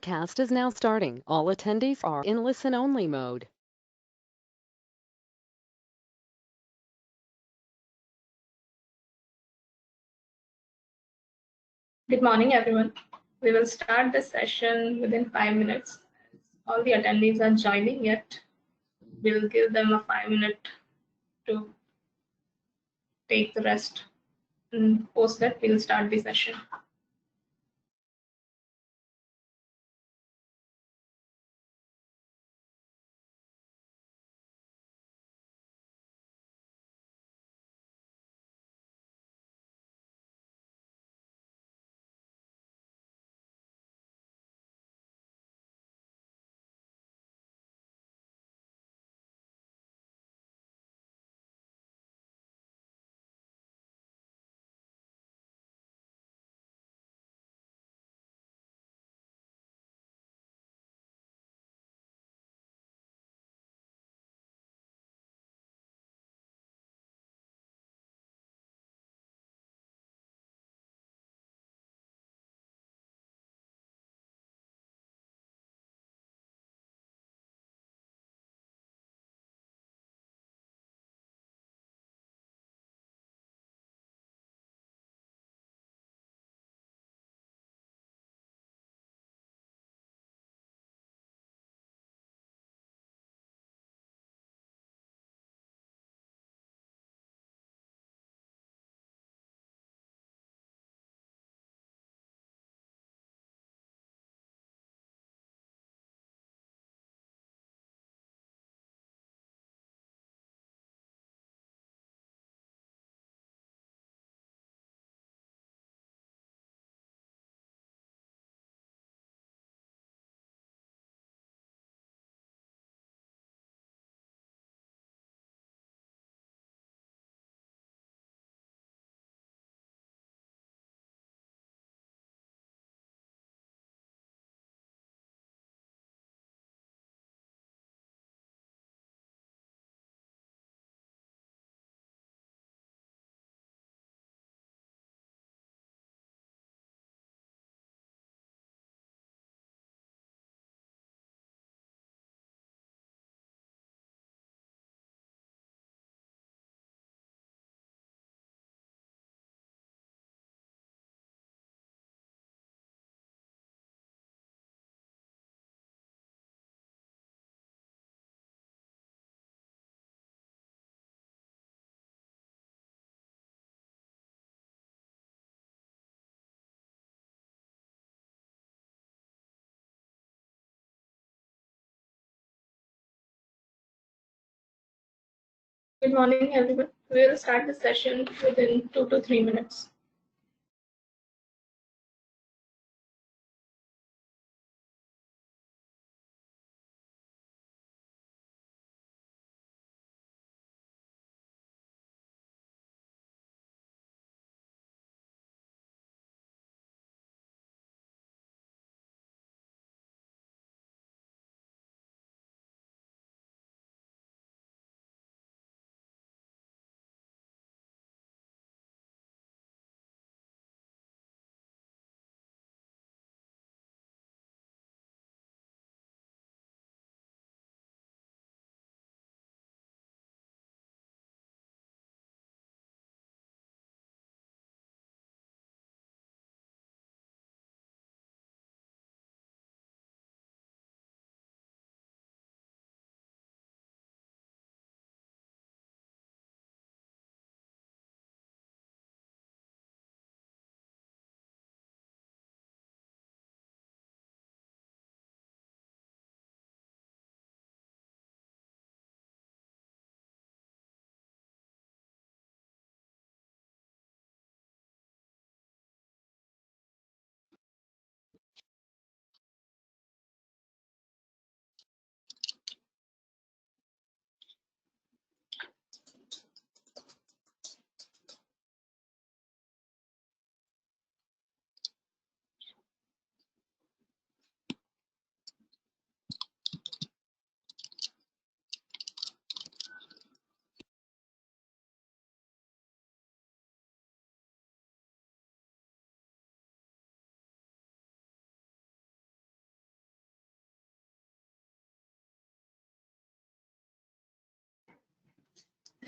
broadcast is now starting. All attendees are in listen-only mode. Good morning, everyone. We will start the session within 5 minutes. All the attendees are joining yet. We'll give them a 5 minute to take the rest. And post that, we'll start the session. Good morning, everyone. We will start the session within 2 to 3 minutes.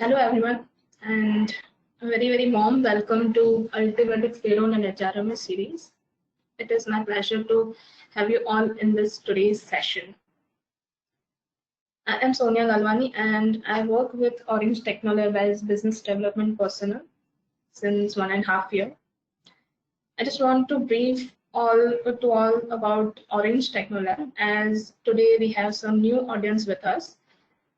Hello everyone, and a very warm welcome to Ultimatix Payroll and HRMS series. It is my pleasure to have you all in this today's session. I am Sonia Galwani and I work with Orange Technolab as business development personnel since 1.5 years. I just want to brief all about Orange Technolab, as today we have some new audience with us.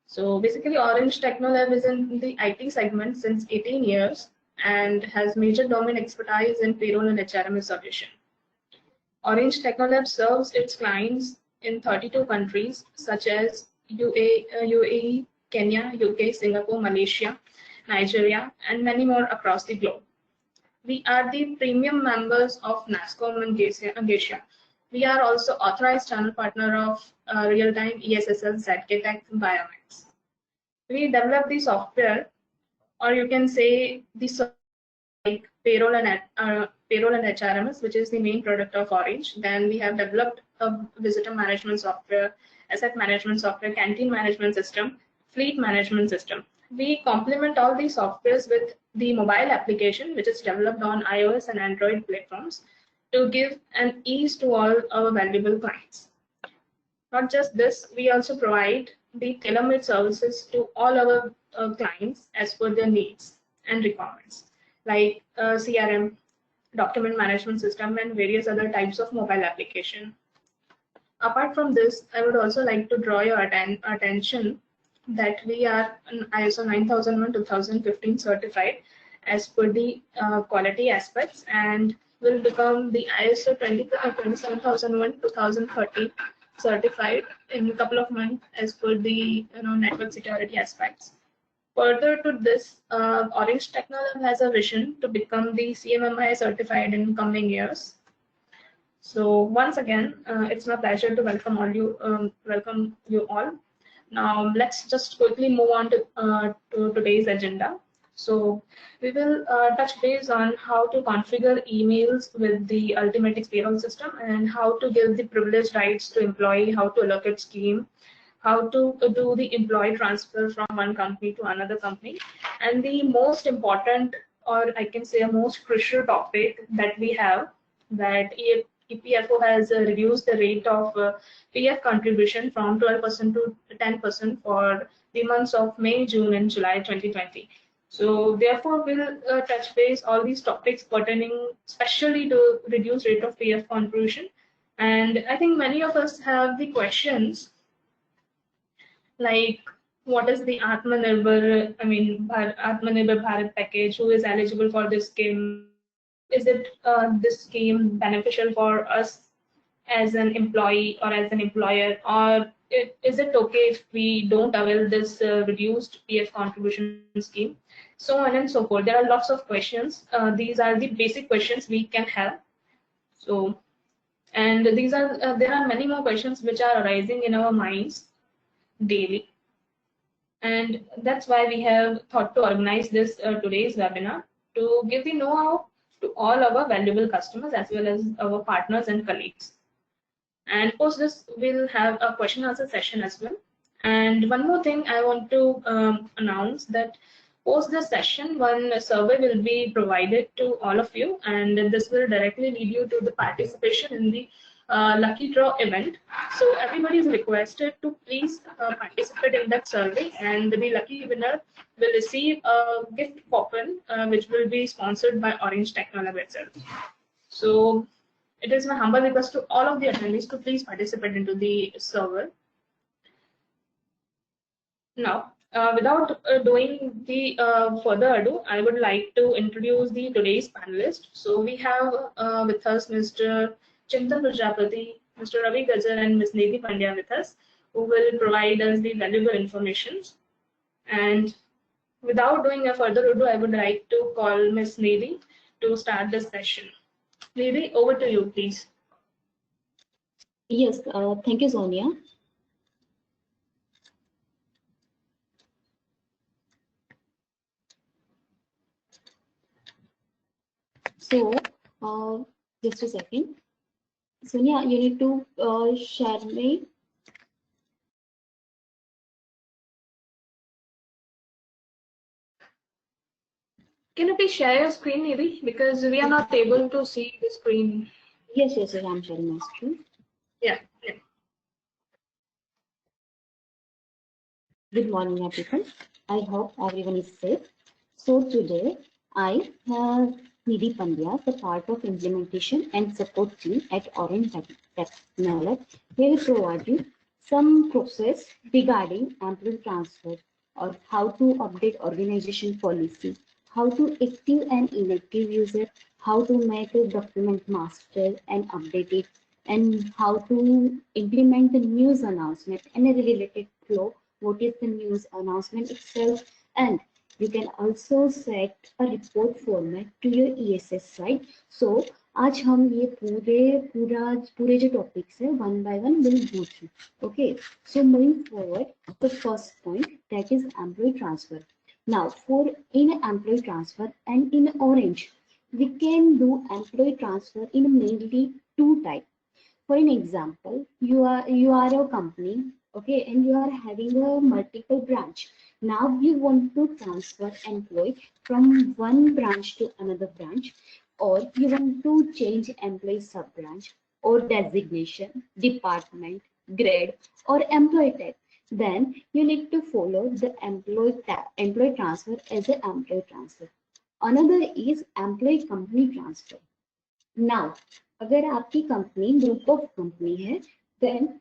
So basically, Orange Technolab is in the IT segment since 18 years and has major domain expertise in payroll and HRMS solution. Orange Technolab serves its clients in 32 countries such as UAE, Kenya, UK, Singapore, Malaysia, Nigeria, and many more across the globe. We are the premium members of NASSCOM and Geisha. We are also authorized channel partner of real-time ESSL ZKTech Biomex. We develop the software, or you can say the like payroll and HRMS, which is the main product of Orange. Then we have developed a visitor management software, asset management software, canteen management system, fleet management system. We complement all these softwares with the mobile application, which is developed on iOS and Android platforms to give an ease to all our valuable clients. Not just this, we also provide the tailor-made services to all our clients as per their needs and requirements, like CRM, document management system, and various other types of mobile application. Apart from this, I would also like to draw your attention that we are an ISO 9001:2015 certified as per the quality aspects, and will become the ISO 27001:2013 certified in a couple of months as per the network security aspects. Further to this, Orange Technolab has a vision to become the CMMI certified in coming years. So once again, it's my pleasure to welcome you all. Now let's just quickly move on to today's agenda. So we will touch base on how to configure emails with the Ultimatix payroll system and how to give the privileged rights to employee, how to allocate scheme, how to do the employee transfer from one company to another company, and the most important, or I can say a most crucial topic that we have, that EPFO has reduced the rate of PF contribution from 12% to 10% for the months of May, June, and July 2020. So therefore, we'll touch base all these topics pertaining especially to reduced rate of PF contribution. And I think many of us have the questions like, what is the Atmanirbhar Bharat package? Who is eligible for this scheme? Is it this scheme beneficial for us as an employee or as an employer, or is it okay if we don't avail this reduced PF contribution scheme? So on and so forth. There are lots of questions. These are the basic questions we can have. So, and these are there are many more questions which are arising in our minds daily, and that's why we have thought to organize this today's webinar to give the know-how to all our valuable customers as well as our partners and colleagues. And post this, we'll have a question answer session as well. And one more thing I want to announce, that post this session, one survey will be provided to all of you, and this will directly lead you to the participation in the lucky draw event. So everybody is requested to please participate in that survey, and the lucky winner will receive a gift coupon which will be sponsored by Orange Technolab itself. So it is my humble request to all of the attendees to please participate into the survey. Now, without doing the further ado, I would like to introduce the today's panelists. So we have with us Mr. Chintan Prajapati, Mr. Ravi Gajar, and Ms. Nidhi Pandya with us, who will provide us the valuable information. And without doing a further ado, I would like to call Ms. Nidhi to start the session. Nidhi, over to you, please. Yes, thank you, Sonia. So, just a second. Sonia, you need to share me. Can you please share your screen, Nidhi? Because we are not able to see the screen. Yes, I'm sharing my screen. Yeah. Good morning, everyone. I hope everyone is safe. So today I have Nidhi Pandya, the part of implementation and support team at Orange Technology. He will provide you some process regarding employee transfer or how to update organization policy, how to active and inactive user, how to make a document master and update it, and how to implement the news announcement and a related flow. What is the news announcement itself, and you can also set a report format to your ESS site. So आज हम ये पूरे जो topics है one by one will go through. Okay, so moving forward, the first point, that is employee transfer. Now for in employee transfer and in Orange, we can do employee transfer in mainly two types. For an example, you are a company, okay, and you are having a multiple branch. Now you want to transfer employee from one branch to another branch, or you want to change employee sub branch or designation, department, grade, or employee type. Then you need to follow the employee transfer as an employee transfer. Another is employee company transfer. Now, अगर आपकी company group of company है, then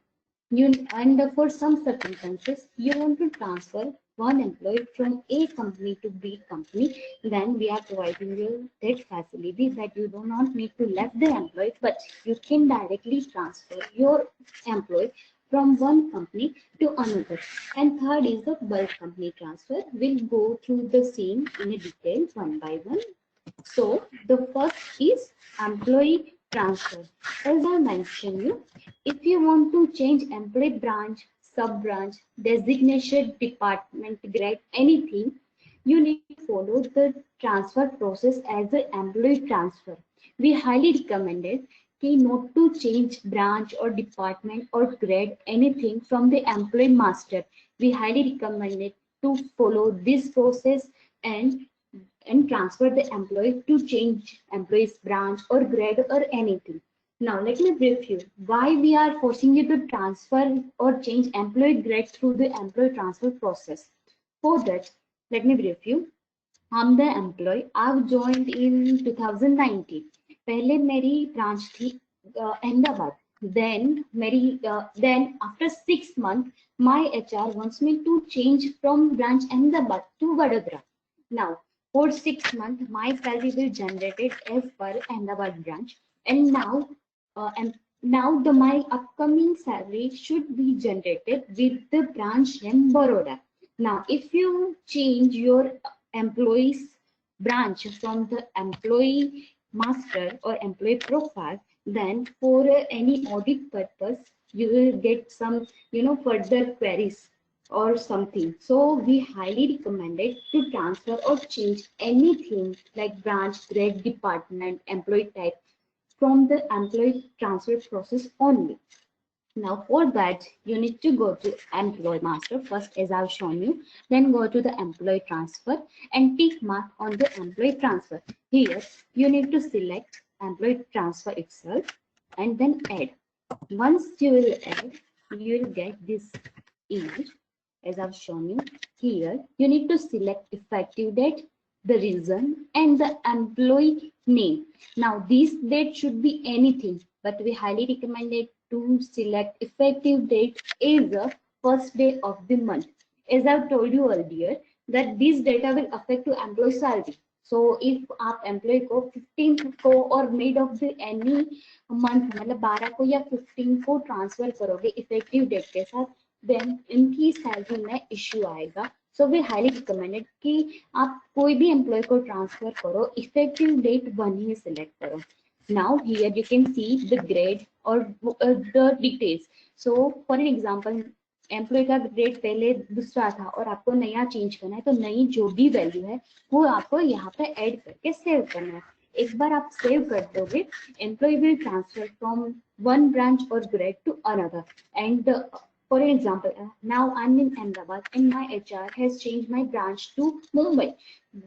you and for some circumstances you want to transfer one employee from A company to B company, then we are providing you that facility that you do not need to left the employee, but you can directly transfer your employee from one company to another. And third is the bulk company transfer. We'll go through the same in a detail one by one. So the first is employee transfer. As I mentioned you, if you want to change employee branch, sub branch, designation, department, grade, anything, you need to follow the transfer process as the employee transfer. We highly recommend it not to change branch or department or grade anything from the employee master. We highly recommend it to follow this process and transfer the employee to change employee's branch or grade or anything. Now let me brief you why we are forcing you to transfer or change employee grade through the employee transfer process. For that, let me brief you. I'm the employee. I've joined in 2019. पहले मेरी branch थी Ahmedabad. Then after 6 months, my HR wants me to change from branch Ahmedabad to Vadodara. Now, for 6 months, my salary will generated as per Ahmedabad branch, and now my upcoming salary should be generated with the branch name Baroda. Now, if you change your employees branch from the employee master or employee profile, then for any audit purpose, you will get some further queries or something. So we highly recommend it to transfer or change anything like branch, grade, department, employee type from the employee transfer process only. Now for that, you need to go to employee master first as I've shown you, then go to the employee transfer and tick mark on the employee transfer. Here you need to select employee transfer itself and then add. Once you will add, you will get this image as I've shown you. Here you need to select effective date, the reason, and the employee name. Now this date should be anything, but we highly recommend it to select effective date as the first day of the month. As I've told you earlier, that this data will affect to employee salary. So if आप employee को 15th को और mid of the any month मतलब 12 को या 15 को transfer करोगे effective date के साथ, then इनकी सैलरी में इश्यू आएगा. So we highly recommended कि आप कोई भी एम्प्लॉय को ट्रांसफर करो, इफेक्टिव डेट 1 ही सिलेक्ट करो. Now here you can see the grade or the details. So for an example, employ का ग्रेड पहले दूसरा था और आपको नया चेंज करना है, तो नई जो भी वैल्यू है वो आपको यहाँ पे ऐड करके सेव करना है. एक बार आप सेव कर दोगे, employ will transfer from one branch or grade to another, and For example, now I'm in Ahmedabad and my HR has changed my branch to Mumbai.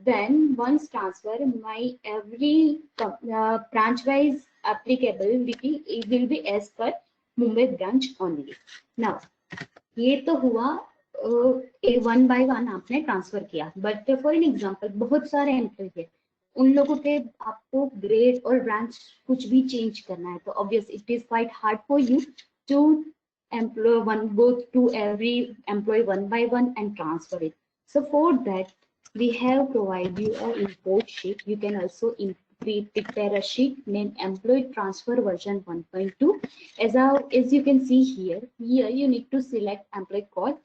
Then once transfer, my every branch-wise applicability it will be as per Mumbai branch only. Now, ये तो हुआ one by one आपने transfer किया, but for an example बहुत सारे employ थे, उन लोगों के आपको ग्रेड और ब्रांच कुछ भी चेंज करना है, तो obvious it is quite hard for you to employ one go to every employee one by one and transfer it. So for that we have provided you an import sheet. You can also prepare a sheet named employee transfer version 1.2. As you can see here you need to select employee code,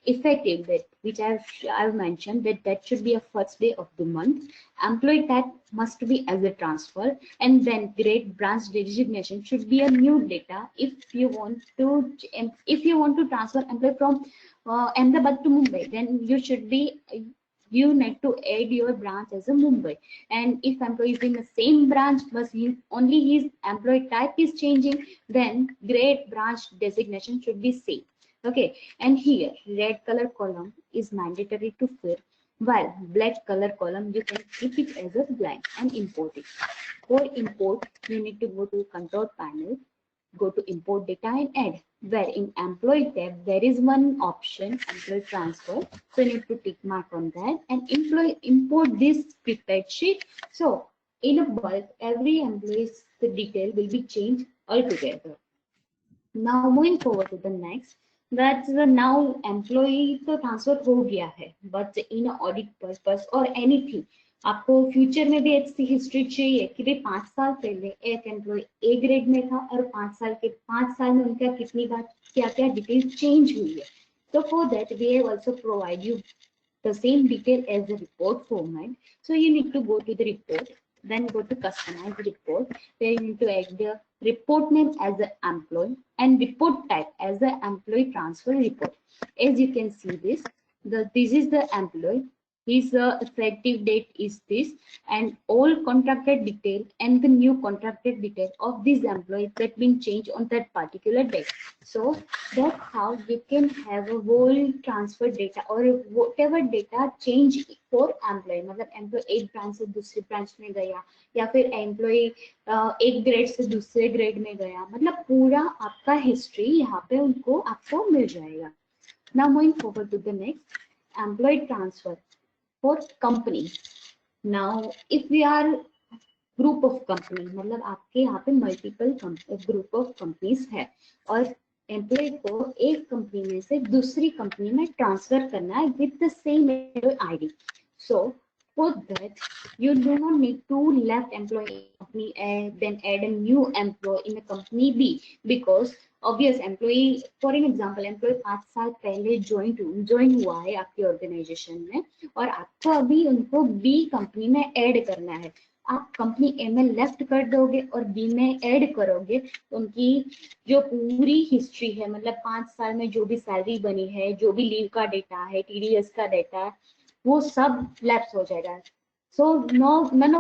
effective date, which I've mentioned that should be a first day of the month. Employee type must be as a transfer, and then grade branch designation should be a new data. If you want to transfer employee from Ahmedabad to Mumbai, then you need to add your branch as a Mumbai. And if employee is in the same branch but only his employee type is changing, then grade branch designation should be same. Okay, and here red color column is mandatory to fill, while black color column you can keep it as a blank and import it. For import, you need to go to control panel, go to import data and add, where in employee tab there is one option employee transfer, so you need to tick mark on that and import this prepared sheet. So in a bulk every employee's detail will be changed altogether. Now moving forward to the next, that's the now employee तो transfer हो गया है, but in audit purpose or anything आपको future में भी ऐसी history चाहिए कि भाई 5 साल पहले एक एम्प्लॉय ए ग्रेड में था और 5 साल में उनका कितनी बार क्या क्या डिटेल चेंज हुई है. So for that we have also provide you the same detail as the report format. So you need to go to the report, then go to customize report, where you need to add the report name as the employee and report type as the employee transfer report. As you can see this is the employee, his effective date is this, and all contracted detail and the new contracted detail of this employee that been changed on that particular date. So that's how you can have a whole transfer data or whatever data change for employee. मतलब employee एक branch से दूसरी branch में गया या फिर employee एक grade से दूसरे ग्रेड में गया, मतलब पूरा आपका हिस्ट्री यहाँ पे उनको आपको मिल जाएगा. Now moving forward to the next, employee transfer for company. Now if we are group of company, मतलब आपके यहाँ पे मल्टीपल ग्रुप ऑफ कंपनीज है और एम्प्लॉय को एक कंपनी में से दूसरी कंपनी में ट्रांसफर करना है with the same ID. So for that you do not need to left employee company and then add a new employee in a company B, because obvious employee for an example employee 5 साल पहले join हुआ है आपकी organisation में और आपको अभी उनको बी कंपनी में ऐड करना है. आप कंपनी ए में लेफ्ट कर दोगे और बी में ऐड करोगे तो उनकी जो पूरी हिस्ट्री है, मतलब 5 साल में जो भी सैलरी बनी है, जो भी लीव का डेटा है, टीडीएस का डेटा है, वो सब लैप्स हो जाएगा. So none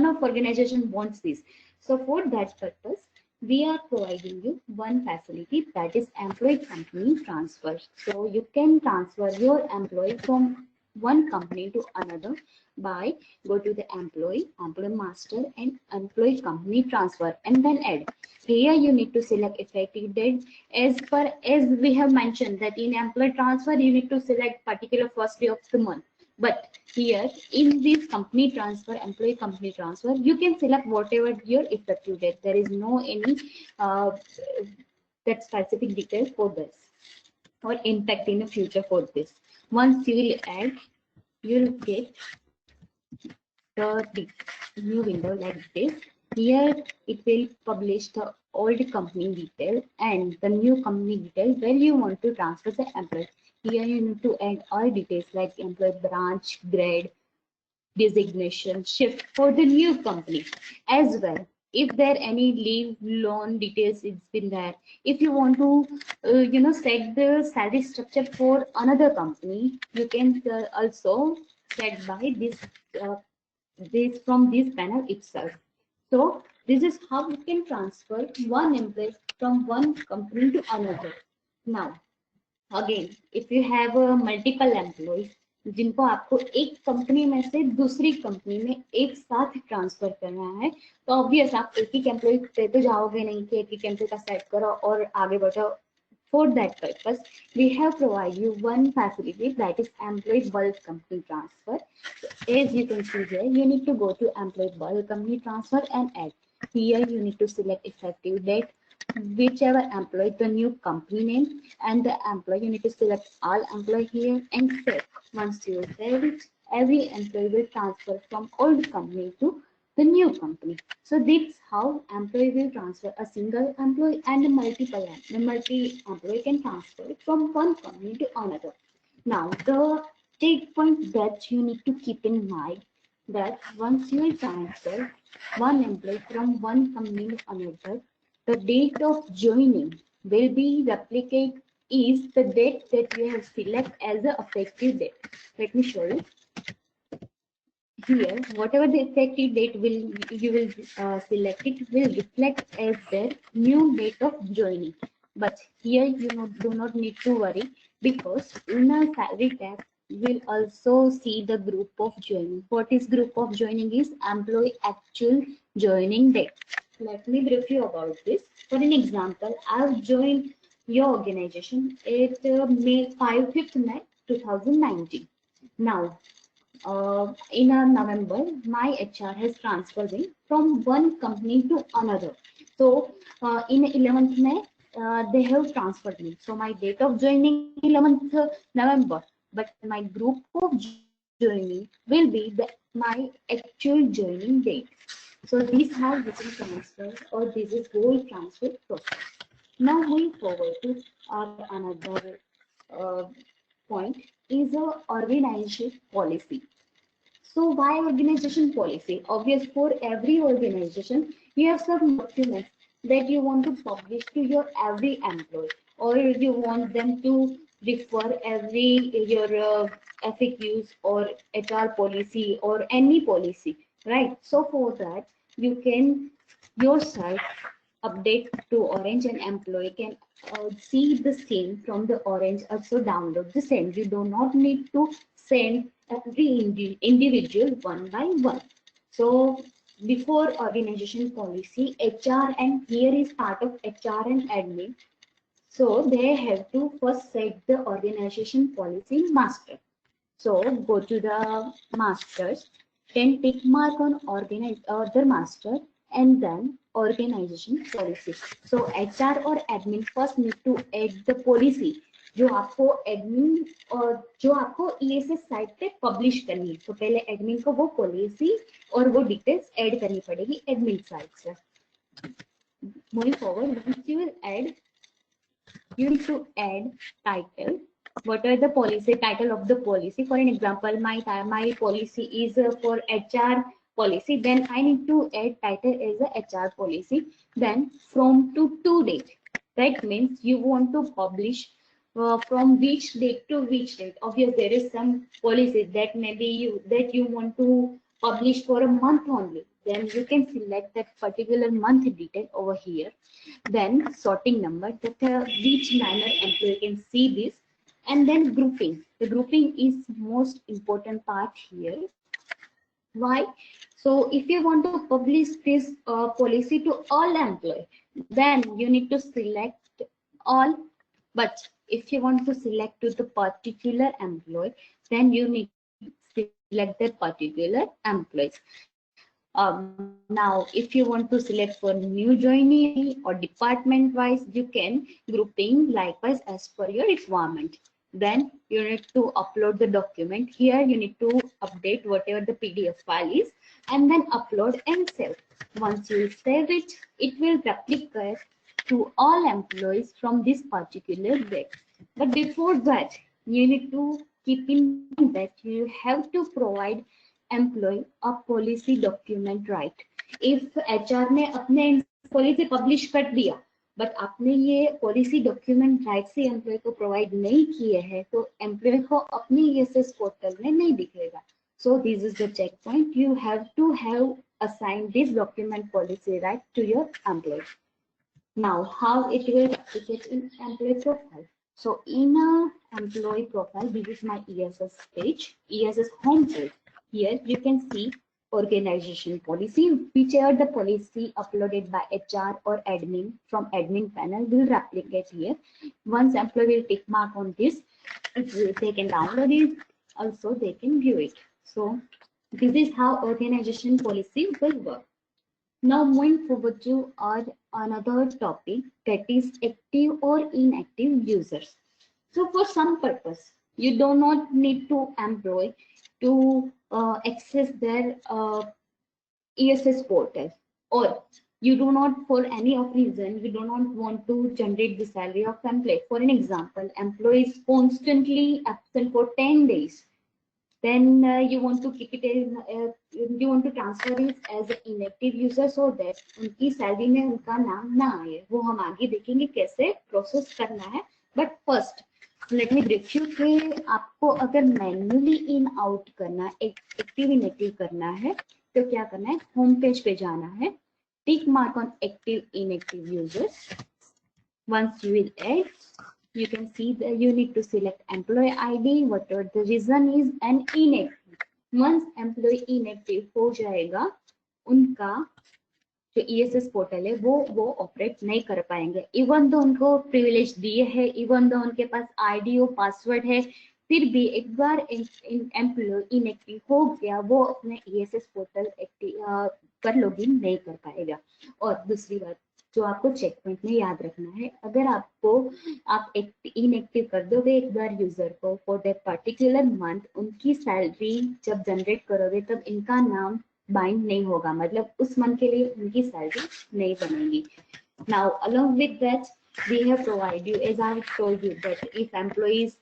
of organization wants this. So for that purpose we are providing you one facility, that is employee company transfer. So you can transfer your employee from one company to another by go to the employee master and employee company transfer and then add. Here you need to select effective date as we have mentioned that in employee transfer you need to select particular first day of the month, but here in this company transfer, employee company transfer, you can select whatever your effective date. There is no any that specific details for this or impact in the future for this. Once you will add, you'll get the new window like this. Here it will publish the old company detail and the new company detail where you want to transfer the employee. Here you need to add all details like employee branch, grade, designation, shift for the new company as well. If there any leave loan details it's been there. If you want to set the salary structure for another company, you can also set by this from this panel itself. So this is how you can transfer one employee from one company to another. Now again if you have multiple employees जिनको आपको एक company में से दूसरी company में एक साथ transfer करना है, तो ऑब्वियस आप एक ही एम्प्लॉय पे तो जाओगे नहीं कि एक ही एम्प्लॉय का सेट करो और आगे बढ़ो. For that purpose, we have provided you one facility, that is employee bulk company transfer. So as you can see here, you need to go to employee bulk company transfer and add. Here you need to select effective date, whichever employee, the new company name, and the employee. You need to select all employee here and save. Once you save it, every employee will transfer from old company to the new company. So that's how employee will transfer. A single employee and a multi-employee can transfer from one company to another. Now the checkpoint that you need to keep in mind, that once you will transfer one employee from one company to another, the date of joining will be replicate is the date that you have select as the effective date. Let me show you. Here, whatever the effective date will you will select, it will reflect as their new date of joining. But here you do not need to worry, because in a salary tab will also see the group of joining. What is group of joining is employee actual joining date. Let me brief you about this. For an example, I've joined your organization at May 5th May 2019. Now in November, my HR has transferred me from one company to another. So in 11th May, they have transferred me. So my date of joining 11th November, but my group of joining will be my actual joining date. So this how you can transfer, or this is whole transfer process. Now moving forward to our another point is a organization policy. So why organization policy? Obvious, for every organization, you have some documents that you want to publish to your every employee, or you want them to refer every your FAQs or HR policy or any policy, right? So for that, you can yourself update to Orange, and employee can see the same from the Orange, also download the same. You do not need to send every individual one by one. So before organization policy, HR, and here is part of HR and admin. So they have to first set the organization policy master. So go to the masters, then tick mark on organize the master, and then organization policy. So HR or admin first need to add the policy जो आपको admin और जो आपको ESS site पे publish करनी है. तो पहले एडमिन को वो पॉलिसी और वो डिटेल्स ऐड करनी पड़ेगी एडमिन साइट से. Moving forward, once you will add, you need to add title. What are the policy title of the policy? For an example, my policy is for HR policy. Then I need to add title as a HR policy. Then from to date. That means you want to publish from which date to which date. Obviously, there is some policy that maybe you want to publish for a month only. Then you can select that particular month detail over here. Then sorting number, that which manner employee can see this, and then grouping. The grouping is most important part here. Why? So if you want to publish this policy to all employee, then you need to select all. But if you want to select to the particular employee, then you need to select the particular employees. Now, if you want to select for new joinee or department wise, you can grouping likewise as per your requirement. Then you need to upload the document. Here you need to update whatever the PDF file is, and then upload and save. Once you save it, it will replicate to all employees from this particular date. But before that, you need to keep in mind that you have to provide employee a policy document, right? If HR ने अपने policy publish कर दिया, but आपने ये policy document right से employ को provide नहीं किए हैं, तो एम्प्लॉय को अपनी ESS पोर्टल में नहीं दिखेगा. So this is the checkpoint. You have to have assigned this document policy right to your employee. Now, how it will replicate in employee profile? So in a employee profile, this is my ESS page, ESS home page. Here you can see organization policy, whichever the policy uploaded by HR or admin from admin panel will replicate here. Once employee will tick mark on this, they can download it, also they can view it. So this is how organization policy will work. Now moving forward to our another topic, that is active or inactive users. So for some purpose, you do not need to employ to access their ESS portal, or you do not, for any of reason, you do not want to generate the salary of employee. For an example, employee is constantly absent for 10 days. Then you want to keep it in, you want to transfer it as an inactive user so that उनकी salary में उनका नाम ना आए. वो हम आगे देखेंगे कैसे प्रोसेस करना है. But first let me brief you कि आपको अगर मैन्युअली इन आउट करना, एक्टिव इनएक्टिव करना है तो क्या करना है, होम पेज पे जाना है, टिक mark on active inactive users. Once you will add, you can see that you need to select employee ID, whatever the reason is, and inactive. Once employee inactive हो जाएगा, उनका जो ESS पोर्टल है वो operate नहीं कर पाएंगे. Even तो उनको प्रिविलेज दिए है, इवन तो उनके पास आईडी और पासवर्ड है, फिर भी एक बार एम्प्लॉय इनएक्टिव हो गया, वो अपने ESS पोर्टल पर लॉगिन नहीं कर पाएगा. और दूसरी बात जो आपको चेक पॉइंट में याद रखना है, अगर आप इनएक्टिव कर दोगे एक बार यूजर को फॉर दैट पर्टिकुलर मंथ, उनकी सैलरी जब जनरेट करोगे तब इनका नाम बाइंड नहीं होगा, मतलब उस मंथ के लिए उनकी सैलरी नहीं बनेगी. Now along with that, we have provided you, as I have told you, that if employees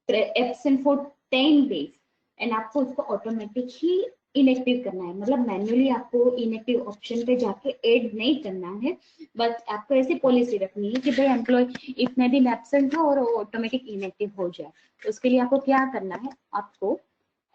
absent for 10 days and आपको उसको ऑटोमेटिक ही इनएक्टिव करना है, मतलब मैन्युअली आपको इनएक्टिव ऑप्शन पे जाके ऐड नहीं करना है, बट आपको ऐसी पॉलिसी रखनी है कि भाई एम्प्लॉय इतने दिन एब्सेंट हो और ऑटोमेटिक इनएक्टिव हो जाए. तो उसके लिए आपको क्या करना है, आपको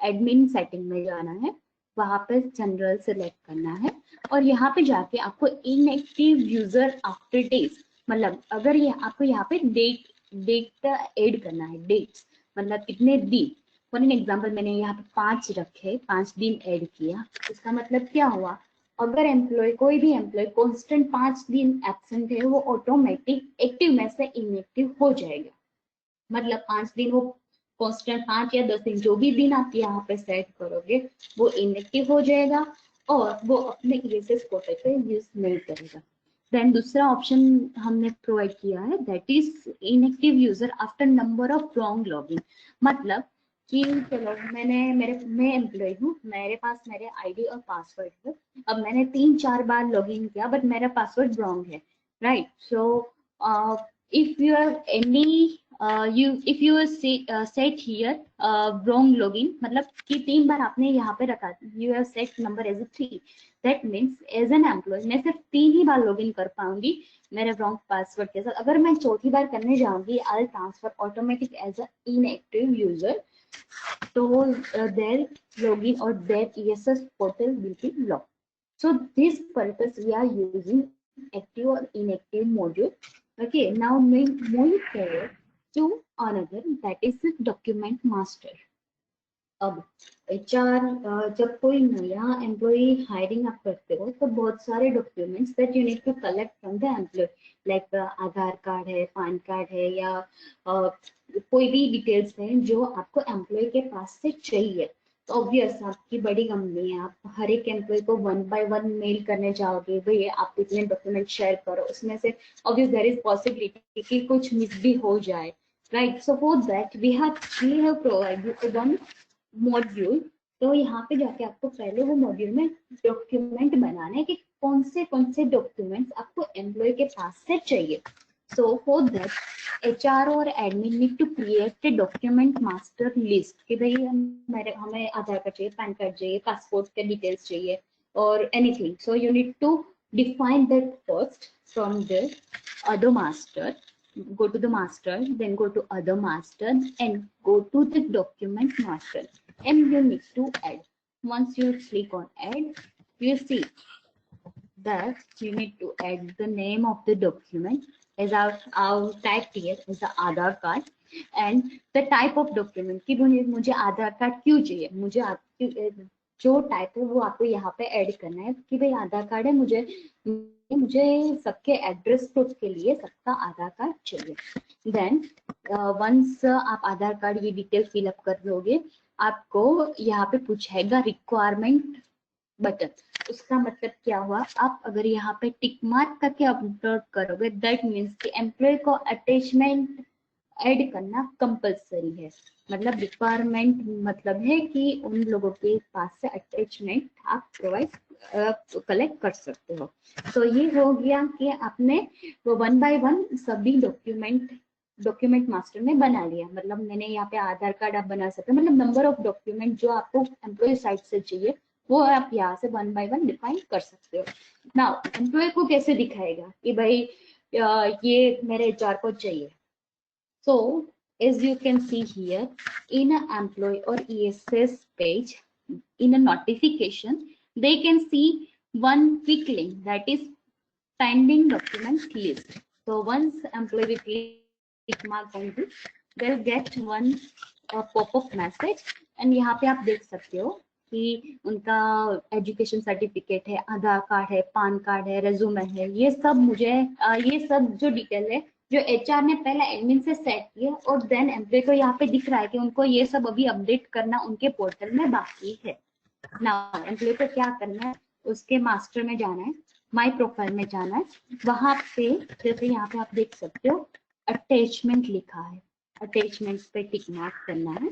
एडमिन सेटिंग में जाना है, वहां पे जनरल सेलेक्ट करना है, और यहाँ पे जाके आपको इनएक्टिव यूजर आफ्टर डेज, मतलब अगर ये आपको यहाँ पे डेट ऐड करना है, डेट्स मतलब इतने दिन. फॉर एन एग्जाम्पल मैंने यहाँ पे 5 रखे, 5 दिन ऐड किया. इसका मतलब क्या हुआ, अगर एम्प्लॉय कोई भी एम्प्लॉय कॉन्स्टेंट 5 दिन एब्सेंट है, वो ऑटोमेटिक एक्टिव में से इनएक्टिव हो जाएगा. मतलब 5 दिन वो कॉन्स्टेंट 5 या 10 दिन जो भी दिन आप यहाँ पे सेट करोगे वो इनएक्टिव हो जाएगा और वो अपने ESS पोर्टल पे यूज नहीं करेगा. देन दूसरा ऑप्शन हमने प्रोवाइड किया है, that is inactive user after number of wrong login. मतलब कि चलो मैं एम्प्लॉय हूँ, मेरे पास मेरे आईडी और पासवर्ड है, अब मैंने 3-4 बार लॉगिन किया बट मेरा पासवर्ड रॉन्ग है, right. So if you have any if you set here wrong login, मतलब कि 3 बार आपने यहाँ पे रखा, you have set number as a 3, that means as an employee मैं सिर्फ 3 ही बार लॉगिन कर पाऊंगी मेरे wrong पासवर्ड के साथ. अगर मैं चौथी बार करने जाऊंगी, I'll transfer automatic as a inactive user, so their login or their ESS portal will be locked. So this purpose we are using active or inactive module. Okay, now moving forward to another, that is the document master. अब HR जब कोई नया employ hiring आप करते हो तो बहुत सारे documents that you need to collect from the employ, like Aadhaar card है, पैन कार्ड है, या कोई भी डिटेल्स है जो आपको एम्प्लॉय के पास से चाहिए. तो ऑब्वियस आपकी बड़ी कंपनी है, आप हर एक एम्प्लॉय को 1 by 1 मेल करने जाओगे, भाई आप इतने डॉक्यूमेंट शेयर करो, उसमें से ऑब्वियस देयर इज पॉसिबिलिटी कि कुछ मिस भी हो जाए, right. So for that we have provided one module. तो यहाँ पे जाके आपको पहले वो मॉड्यूल में डॉक्यूमेंट बनाना है कि कौन से डॉक्यूमेंट्स आपको एम्प्लॉय के पास से चाहिए. सो फॉर दैट HR और admin need to create a document master list कि भाई हमें आधार कार्ड चाहिए, पैन कार्ड चाहिए, पासपोर्ट के डिटेल्स चाहिए और anything. So you need to define that first from the other master. Go to the master, then go to other master and go to the document master, and you need to add. Once you click on add, you see that you need to add the name of the document, as I've typed here is the Aadhaar card and the type of document कि मुझे आधार card क्यों चाहिए, मुझे आपकी जो type है वो आपको यहाँ पे ऐड करना है कि भाई आधार कार्ड है, मुझे सबके एड्रेस प्रूफ के लिए सबका आधार कार्ड चाहिए। देन वंस आप आधार कार्ड ये डिटेल फिलअप कर लोगे, आपको यहाँ पे पूछेगा रिक्वायरमेंट बटन। उसका मतलब क्या हुआ, आप अगर यहाँ पे टिक मार्क करके अपलोड करोगे दैट मीन्स कि एम्प्लॉय को अटैचमेंट ऐड करना कंपलसरी है। मतलब रिक्वायरमेंट मतलब है कि उन लोगों के पास से अटैचमेंट आप प्रोवाइड कलेक्ट कर सकते हो। तो ये हो गया कि आपने वो 1 बाय 1 सभी डॉक्यूमेंट मास्टर में बना लिया। मतलब मैंने यहाँ पे आधार कार्ड आप बना सकते हो, मतलब नंबर ऑफ डॉक्यूमेंट जो आपको एम्प्लॉय साइड से चाहिए वो आप यहाँ से 1 बाय 1 डिफाइन कर सकते हो। नाउ एम्प्लॉय को कैसे दिखाएगा कि भाई ये मेरे एचआर को चाहिए। So as you can see here in an employee or ESS page, in a notification, they can see one quick link that is pending document list. So once employee will click mark on this, they'll get one pop-up message and यहाँ पे आप देख सकते हो कि उनका education certificate है, आधार card है, पान कार्ड है, रेज्यूमे है, ये सब जो डिटेल है जो एचआर ने पहले एडमिन से सेट किया और देन एम्प्लॉय को यहाँ पे दिख रहा है कि उनको ये सब अभी अपडेट करना उनके पोर्टल में बाकी है। नाउ एम्प्लॉय को क्या करना है, उसके मास्टर में जाना है, माय प्रोफाइल में जाना है, वहां पे जैसे यहाँ पे आप देख सकते हो अटैचमेंट लिखा है, अटैचमेंट पे टिक मार्क करना है।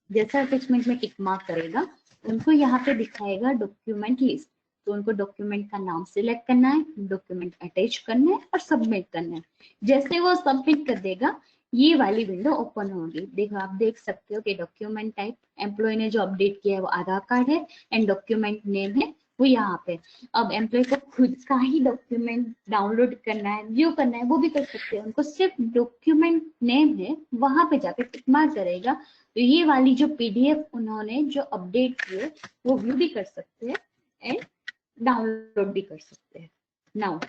जैसा अटैचमेंट में टिक मार्क करेगा उनको यहाँ पे दिखाएगा डॉक्यूमेंट लिस्ट। तो उनको डॉक्यूमेंट का नाम सिलेक्ट करना है, डॉक्यूमेंट अटैच करना है और सबमिट करना है। जैसे वो सबमिट कर देगा ये वाली विंडो ओपन होगी। देखो आप देख सकते हो कि डॉक्यूमेंट टाइप एम्प्लॉय ने जो अपडेट किया है वो आधार कार्ड है एंड डॉक्यूमेंट नेम है वो यहाँ पे। अब एम्प्लॉय को खुद का ही डॉक्यूमेंट डाउनलोड करना है, व्यू करना है, वो भी कर सकते हैं। उनको सिर्फ डॉक्यूमेंट नेम है वहां पे जाके टिक मार्क करेगा तो ये वाली जो पीडीएफ उन्होंने जो अपडेट किए वो व्यू भी कर सकते हैं एंड डाउनलोड भी कर सकते हैं। Now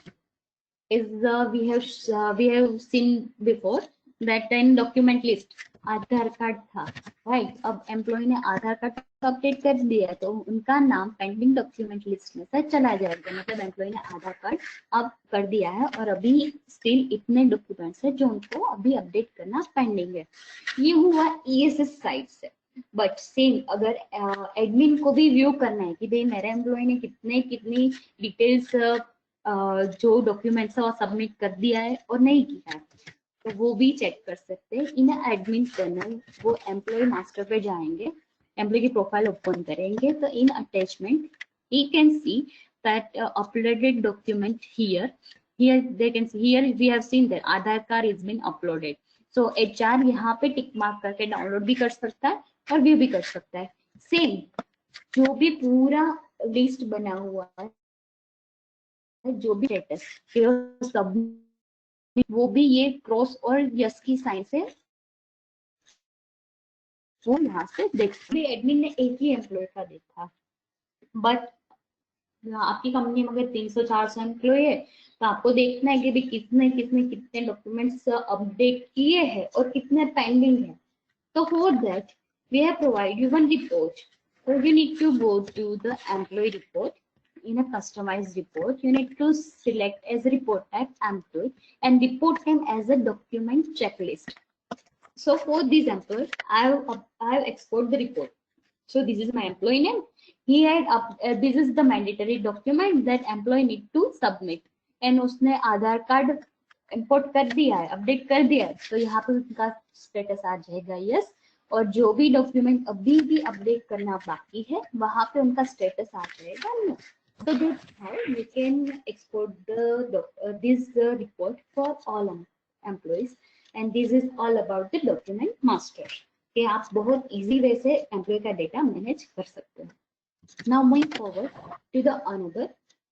is we have seen before that in document list Aadhaar card था, राइट। अब एम्प्लॉय ने आधार कार्ड अपडेट कर दिया तो उनका नाम पेंडिंग डॉक्यूमेंट लिस्ट में से चला जाएगा। मतलब एम्प्लॉय ने आधार कार्ड अब कर दिया है और अभी स्टिल इतने डॉक्यूमेंट्स है जो उनको अभी अपडेट करना पेंडिंग है। ये हुआ ईएसएस साइड से। बट सेम अगर एडमिन को भी व्यू करना है कि भाई मेरे एम्प्लॉय ने कितनी डिटेल्स जो डॉक्यूमेंट्स है वो सबमिट कर दिया है और नहीं किया है, तो वो भी चेक कर सकते हैं इन एडमिन पैनल। वो एम्प्लॉय मास्टर पे जाएंगे, एम्प्लॉय की प्रोफाइल ओपन करेंगे तो in attachment he can see that uploaded document here they can see here we have seen that Aadhaar card is been uploaded. So HR यहाँ पे tick mark करके download भी कर सकता है और व्यू भी कर सकता है। सेम जो भी पूरा लिस्ट बना हुआ है, जो भी स्टेटस सब वो भी ये क्रॉस और यस की साइन से वो यहाँ से देख सकते। एडमिन ने एक ही एम्प्लॉय का देखा, बट आपकी कंपनी में अगर 300-400 एम्प्लॉय है तो आपको देखना है कि भी कितने डॉक्यूमेंट्स अपडेट किए हैं और कितने पेंडिंग है। तो for that we have provide you one report. So you need to go to the employee report. In a customized report, you need to select as a report type employee and report them as a document checklist. So for this employee, I have export the report. So this is my employee name. He had this is the mandatory document that employee need to submit. And उसने आधार card import कर दिया है, update कर दिया है, तो यहाँ पे उनका स्टेटस आ जाएगा यस। और जो भी डॉक्यूमेंट अभी भी अपडेट करना बाकी है वहां पे उनका स्टेटस आ जाएगा no. So that's how you can export this report for all employees and this is all about the document master कि आप बहुत इजी वे से एम्प्लॉय का डेटा मैनेज कर सकते हैं। Now moving forward to the another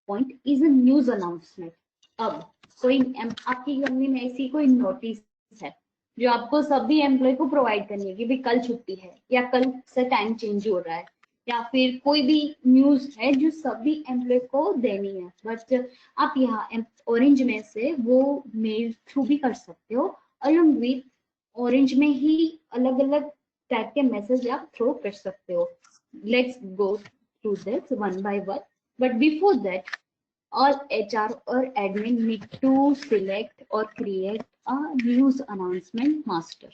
point is a news announcement. अब कोई आपकी कंपनी में ऐसी कोई नोटिस है जो आपको सभी एम्प्लॉय को प्रोवाइड करनी है कि भाई कल छुट्टी है या कल से टाइम चेंज हो रहा है या फिर कोई भी न्यूज है जो सभी एम्प्लॉय को देनी है, बट आप यहाँ ऑरेंज में से वो मेल थ्रू भी कर सकते हो, अलॉन्ग विथ ऑरेंज में ही अलग अलग टाइप के मैसेज आप थ्रो कर सकते हो. Let's go through this one by one, but before that all HR or admin need to select or create a news announcement master.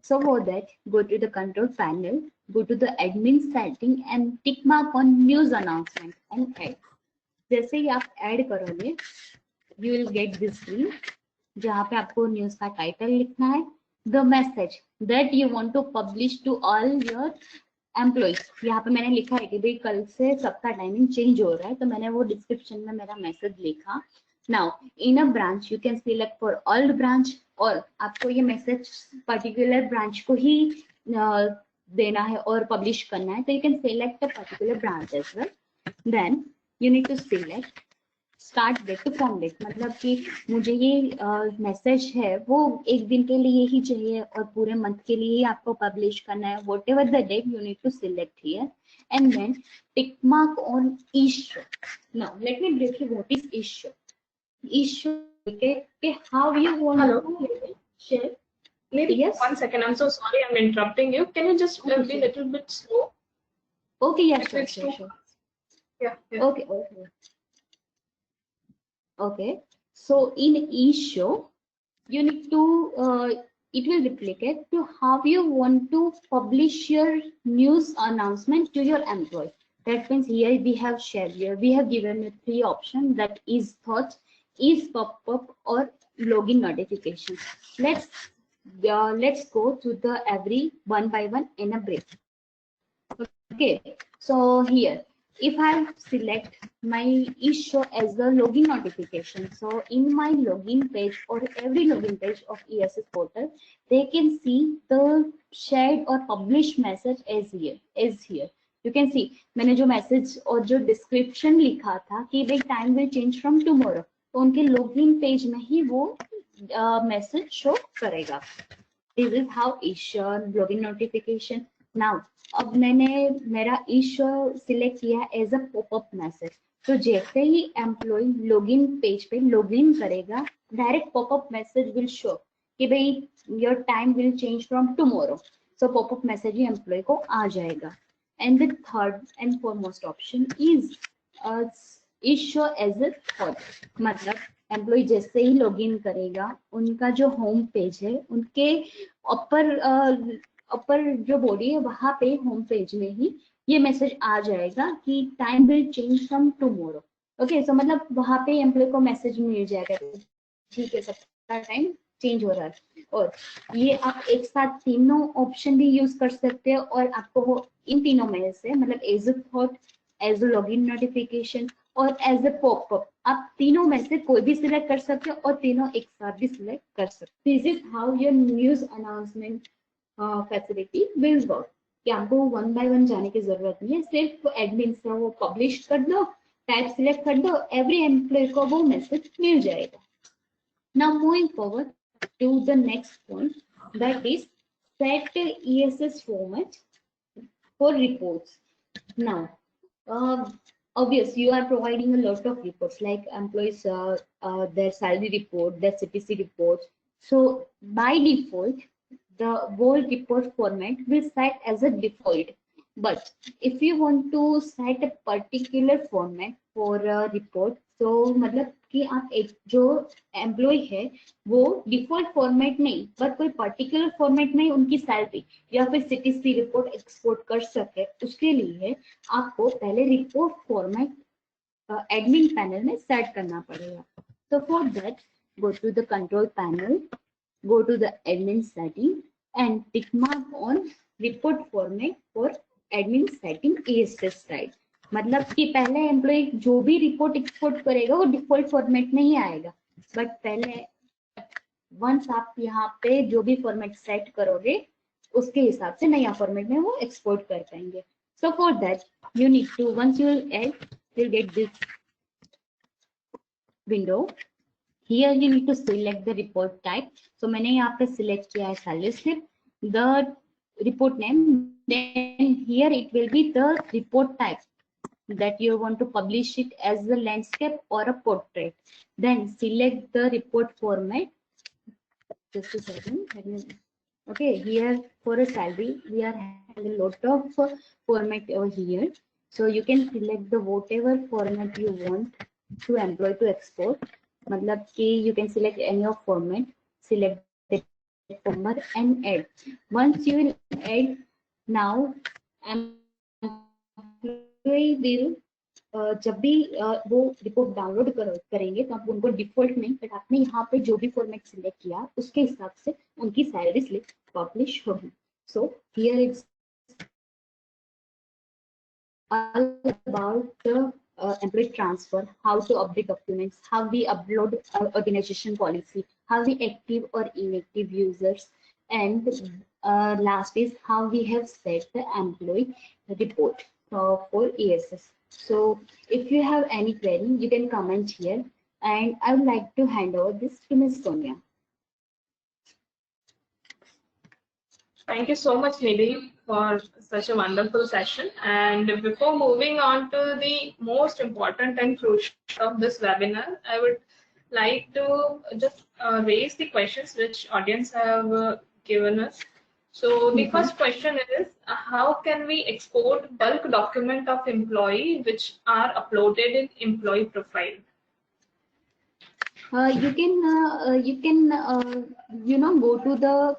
So for that, go to the control panel, go to the admin setting and tick mark on news announcement and add. जैसे ही आप add करोगे, you will get this screen जहाँ पे आपको news का title लिखना है, the message that you want to publish to all your employees. यहाँ पे मैंने लिखा है कि भाई कल से सबका टाइमिंग चेंज हो रहा है, तो मैंने वो डिस्क्रिप्शन में मेरा मैसेज लिखा. Now in a branch you can select for all branch, और आपको ये मैसेज पर्टिकुलर ब्रांच को ही देना है और पब्लिश करना है, तो you can select a particular branch as well. Then you need to select start date to from date, मतलब कि मुझे ये मैसेज है वो एक दिन के लिए ही चाहिए और पूरे मंथ के लिए ही आपको पब्लिश करना है. Whatever the date you need to select here and then tick mark on issue. Now let me brief you what is issue. Issue के how you want Hello. To share. Maybe Yes. 1 second. I'm so sorry. I'm interrupting you. Can you just be a little bit slow? Okay, yeah, If sure, it's sure, too sure. Yeah. Yeah. Okay, okay. Okay, so in issue you need to it will replicate to how you want to publish your news announcement to your employee. That means here we have shared, here we have given you three options, that is thought, is pop-up or login notification. Let's go to the every one by one in a break. Okay, so here, if I select my issue as the login notification, so in my login page or every login page of ESS portal, they can see the shared or published message as here. You can see मैंने जो message और जो description लिखा था कि भाई time will change from tomorrow, तो उनके login page में ही वो message show करेगा. This is how issue login notification. Now अब मैंने मेरा इश्यू सिलेक्ट किया एज अ पॉपअप मैसेज, तो जैसे ही एम्प्लॉय लॉगिन पेज पे लॉगिन करेगा, direct popup message will show कि भाई your time will change from tomorrow. So popup message ही एम्प्लॉय को आ जाएगा. And the third and foremost option is issue as a thought, मतलब एम्प्लॉय जैसे ही लॉगिन करेगा, उनका जो होम पेज है, उनके अपर जो बॉडी है वहां पे होम पेज में ही ये मैसेज आ जाएगा कि time will change from tomorrow. Okay, so मतलब वहां पे एम्प्लॉय को मैसेज मिल जाएगा, ठीक है सबका टाइम चेंज हो रहा है. और ये आप एक साथ तीनों ऑप्शन भी यूज कर सकते हो, और आपको इन तीनों में से मतलब as a thought, as a login notification और एज अ पॉपअप, आप तीनों में से कोई भी सिलेक्ट कर सकते हो और तीनों एक साथ भी सिलेक्ट कर सकते हो. This is how your news announcement facility will work. कि आपको वन बाय वन जाने की जरूरत नहीं है, सिर्फ एडमिन से वो पब्लिश कर दो, टाइप सिलेक्ट कर दो, एवरी एम्प्लॉय को वो मैसेज मिल जाएगा. Now moving forward to the next point, that is set ESS format for reports. Now, obvious you are providing a lot of reports like employees their salary report, their CTC reports. So by default, the whole report format will set as a default. But if you want to set a particular format for a report, so मतलब कि आप एक जो employ है वो default format नहीं, but कोई particular format में उनकी सैलरी या फिर CTC रिपोर्ट एक्सपोर्ट कर सके, उसके लिए आपको पहले रिपोर्ट फॉर्मेट एडमिन पैनल में सेट करना पड़ेगा. So for that, go to the control panel, go to the admin setting and tick mark on report format for admin setting ESS type. मतलब कि पहले एम्प्लॉय जो भी रिपोर्ट एक्सपोर्ट करेगा वो डिफॉल्ट फॉर्मेट में ही आएगा, बट पहले वंस आप यहाँ पे जो भी फॉर्मेट सेट करोगे उसके हिसाब से नया फॉर्मेट में वो एक्सपोर्ट कर पाएंगे. So for that you need to, once you will add, you'll get this window. Here you need to select the report type. So मैंने यहाँ पे select किया है salary slip. The report name, then here it will be the report type that you want to publish it as a landscape or a portrait. Then select the report format. Just a second. Okay, here for a salary, we are having a lot of format over here. So you can select the whatever format you want to employ to export. मतलब कि you can select any of format, select that format and add. Once you will add, now employee will जब भी वो report download करेंगे तो आप उनको default नहीं, बट आपने यहाँ पे जो भी फॉर्मेट सिलेक्ट किया उसके हिसाब से उनकी सैलरी स्लिप पब्लिश होगी. So here it's all about the employee transfer, how to update documents, how we upload organization policy, how we active or inactive users, and last is how we have set the employee report for ESS. So if you have any query, you can comment here, and I would like to hand over this to Ms. Sonia. Thank you so much, Nidhi, for such a wonderful session. And before moving on to the most important and crucial of this webinar, I would like to just raise the questions which audience have given us. So the first question is, how can we export bulk document of employee which are uploaded in employee profile? You can go to the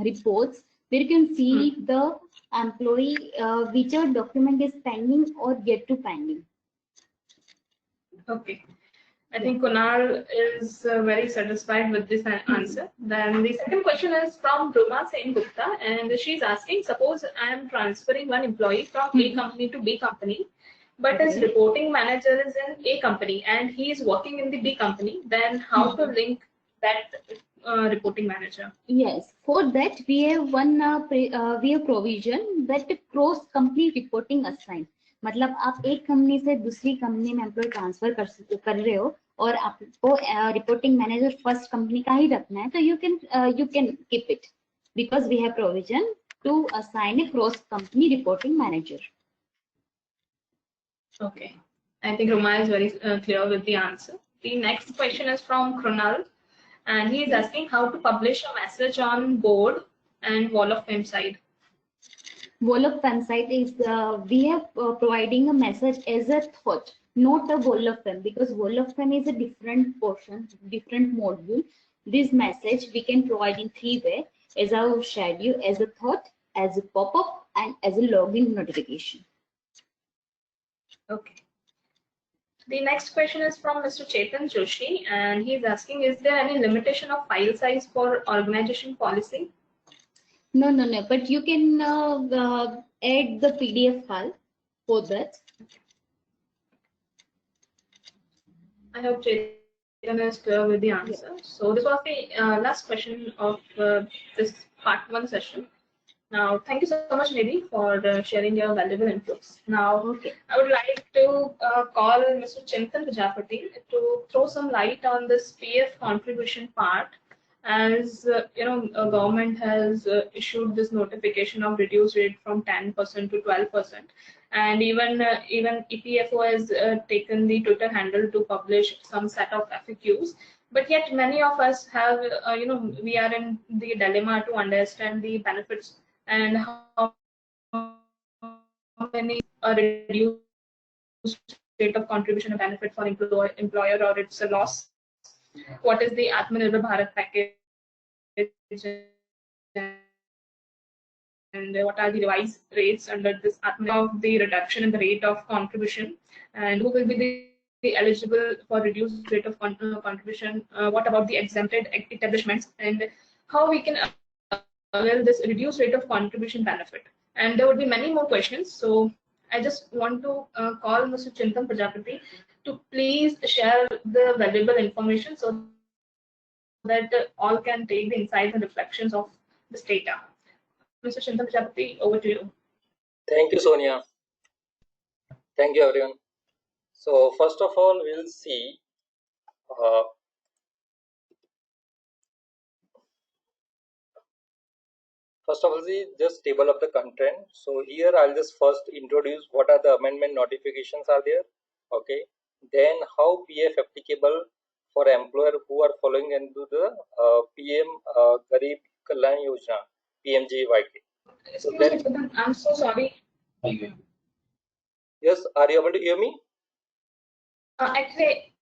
reports where you can see the employee whichever document is pending or yet to pending. Okay. I think Kunal is very satisfied with this answer. Then the second question is from Ruma Sen Gupta, and she's asking, suppose I am transferring one employee from A company to B company, but his reporting manager is in A company and he is working in the B company, then how to link that reporting manager? Yes, for that we have we have provision that cross company reporting assign. मतलब आप एक company से दूसरी company में employ transfer कर रहे हो और आपको रिपोर्टिंग मैनेजर फर्स्ट कंपनी का ही रखना है, तो you can keep it because we have provision to assign a cross company reporting manager. Okay, I think Ruma is very clear with the answer. The next question is from Krunal, and he is asking how to publish a message on board and wall of fame side. Wall of fame site is we have providing a message as a thought, not a wall of fame, because wall of fame is a different portion, different module. This message we can provide in three ways, as I have shared you, as a thought, as a pop-up, and as a login notification. Okay. The next question is from Mr. Chetan Joshi, and he is asking, is there any limitation of file size for organization policy? No, but you can add the PDF file for that. I hope Chetan is clear with the answer. Yeah. So this was the last question of this part 1 session. Now, thank you so much, Nidhi, for sharing your valuable inputs. Now, I would like to call Mr. Chintan Prajapati to throw some light on this PF contribution part. As government has issued this notification of reduced rate from 10% to 12%, and even EPFO has taken the Twitter handle to publish some set of FAQs. But yet many of us have we are in the dilemma to understand the benefits and how many reduced rate of contribution and benefit for employer or it's a loss. What is the Atmanirbhar Bharat package and what are the revised rates under this of the reduction in the rate of contribution, and who will be the eligible for reduced rate of contribution? What about the exempted establishments, and how we can avail this reduced rate of contribution benefit? And there would be many more questions, so I just want to call Mr. Chintan Prajapati to please share the valuable information so that all can take the insights and reflections of this data. Mr. Chintan Prajapati, over to you. Thank you, Sonia. Thank you, everyone. So first of all, we'll see First of all, just table of the content. So here I'll just first introduce what are the amendment notifications are there. Okay. Then how PF applicable for employer who are following into the PM Garib Kalyan Yojana, PMJYK. So Excuse that, me, Siddhant, I'm so sorry. yes, are you able to hear me? Actually,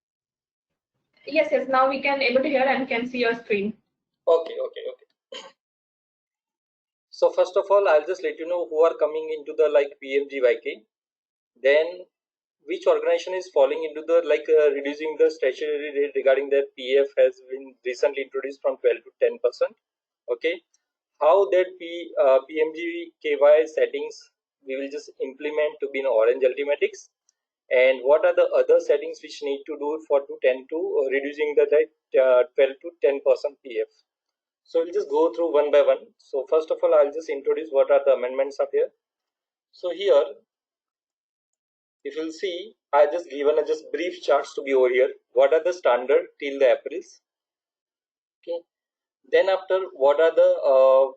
yes, now we can able to hear and can see your screen. Okay. So first of all, I'll just let you know who are coming into the like PMGYK. Then which organization is falling into the reducing the statutory rate regarding their PF has been recently introduced from 12 to 10%. Okay, how that PMGKY settings we will just implement to be in Orange Ultimatix, and what are the other settings which need to do for to tend to reducing the 12 to 10% PF. So we'll just go through one by one. So first of all, I'll just introduce what are the amendments are there. So here, if you'll see, I just given a just brief charts to be over here. What are the standard till the Aprils? Okay. Then after, what are the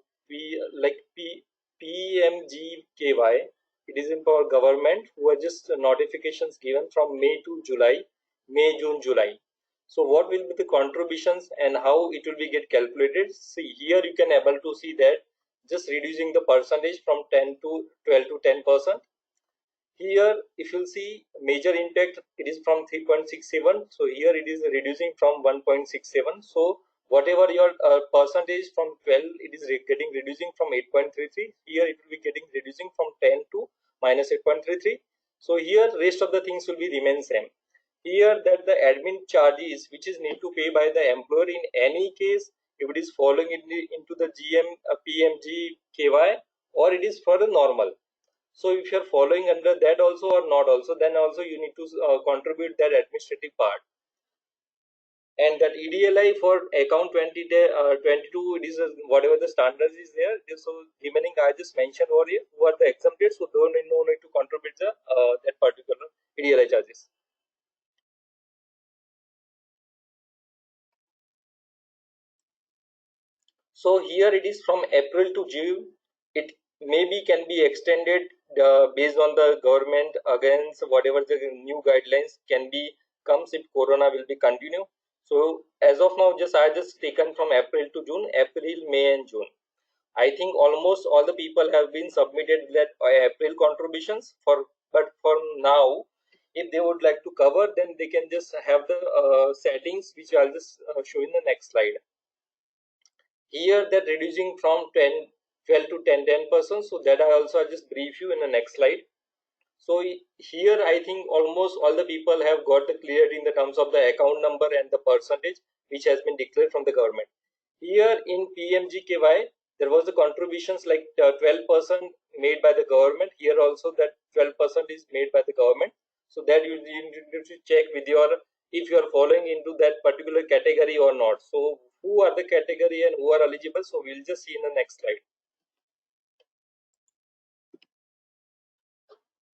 PMGKY? It is in for government who are just notifications given from May to July, May, June, July. So what will be the contributions and how it will be get calculated? See here you can able to see that just reducing the percentage from 10 to 12 to 10%. Here if you see major impact, it is from 3.67. So here it is reducing from 1.67. So whatever your percentage from 12, it is getting reducing from 8.33. Here it will be getting reducing from 10 to minus 8.33. So here rest of the things will be remain same. Here that the admin charges which is need to pay by the employer in any case, if it is following into the PMG KY, or it is for the normal. So if you're following under that also or not also, then also you need to contribute that administrative part. And that EDLI for account 22, it is whatever the standards is there. So remaining I just mentioned over here who are the exempted, so don't no need to contribute the that particular EDLI charges. So here it is from April to June. It maybe can be extended based on the government against whatever the new guidelines can be comes if Corona will be continue. So as of now, I just taken from April to June, April, May, and June. I think almost all the people have been submitted that April contributions for, but for now, if they would like to cover, then they can just have the settings which I'll just show in the next slide. Here that reducing from 12 to 10%. So that I also I'll just brief you in the next slide. So here I think almost all the people have got the clarity in the terms of the account number and the percentage which has been declared from the government. Here in PMGKY, there was the contributions like 12% made by the government. Here also that 12% is made by the government. So that you need to check with your, if you are following into that particular category or not. So who are the category and who are eligible? So we'll just see in the next slide.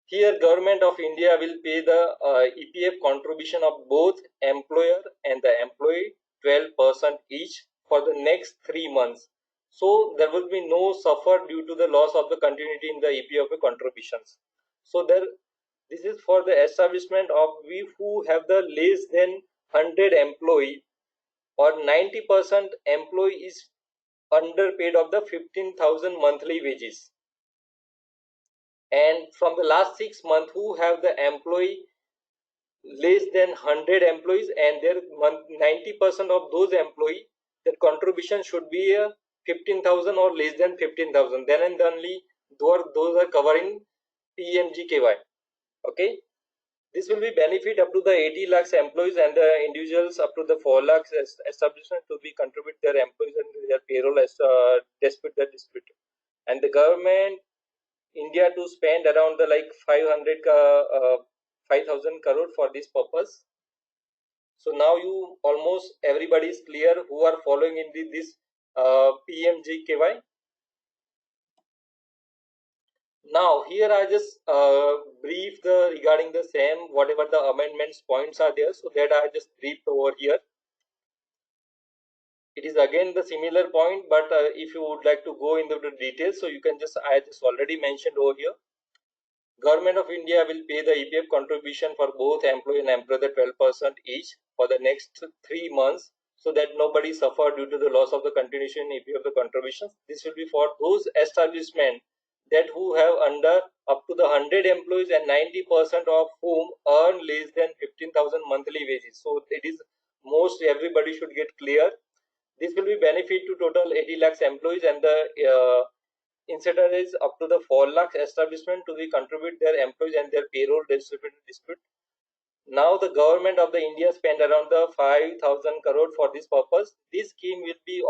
Here government of India will pay the EPF contribution of both employer and the employee 12% each for the next 3 months. So there will be no suffer due to the loss of the continuity in the EPF contributions. So this is for the establishment of we who have the less than 100 employee or 90% employee is underpaid of the 15,000 monthly wages. And from the last 6 months who have the employee less than 100 employees and their 90% of those employee, their contribution should be 15,000 or less than 15,000, then and only those are covering PMGKY. Okay, this will be benefit up to the 80 lakhs employees, and the individuals up to the 4 lakhs establishment to be contribute their employees and their payroll as dispute the dispute. And the government India to spend around the like 5,000 crore for this purpose. So now you almost everybody is clear who are following in this PMGKY. Now here I just brief the regarding the same whatever the amendments points are there, so that I just briefed over here. it is again the similar point, but if you would like to go into the details, so you can just, I just already mentioned over here. Government of India will pay the EPF contribution for both employee and employer 12% each for the next 3 months, so that nobody suffer due to the loss of the continuation EPF of the contributions. This will be for those establishments that who have under up to the 100 employees and 90% of whom earn less than 15,000 monthly wages. So it is most everybody should get clear. This will be benefit to total 80 lakhs employees, and the insider is up to the 4 lakh establishment to be contribute their employees and their payroll dispute. Now the government of the India spent around the 5,000 crore for this purpose. This scheme will be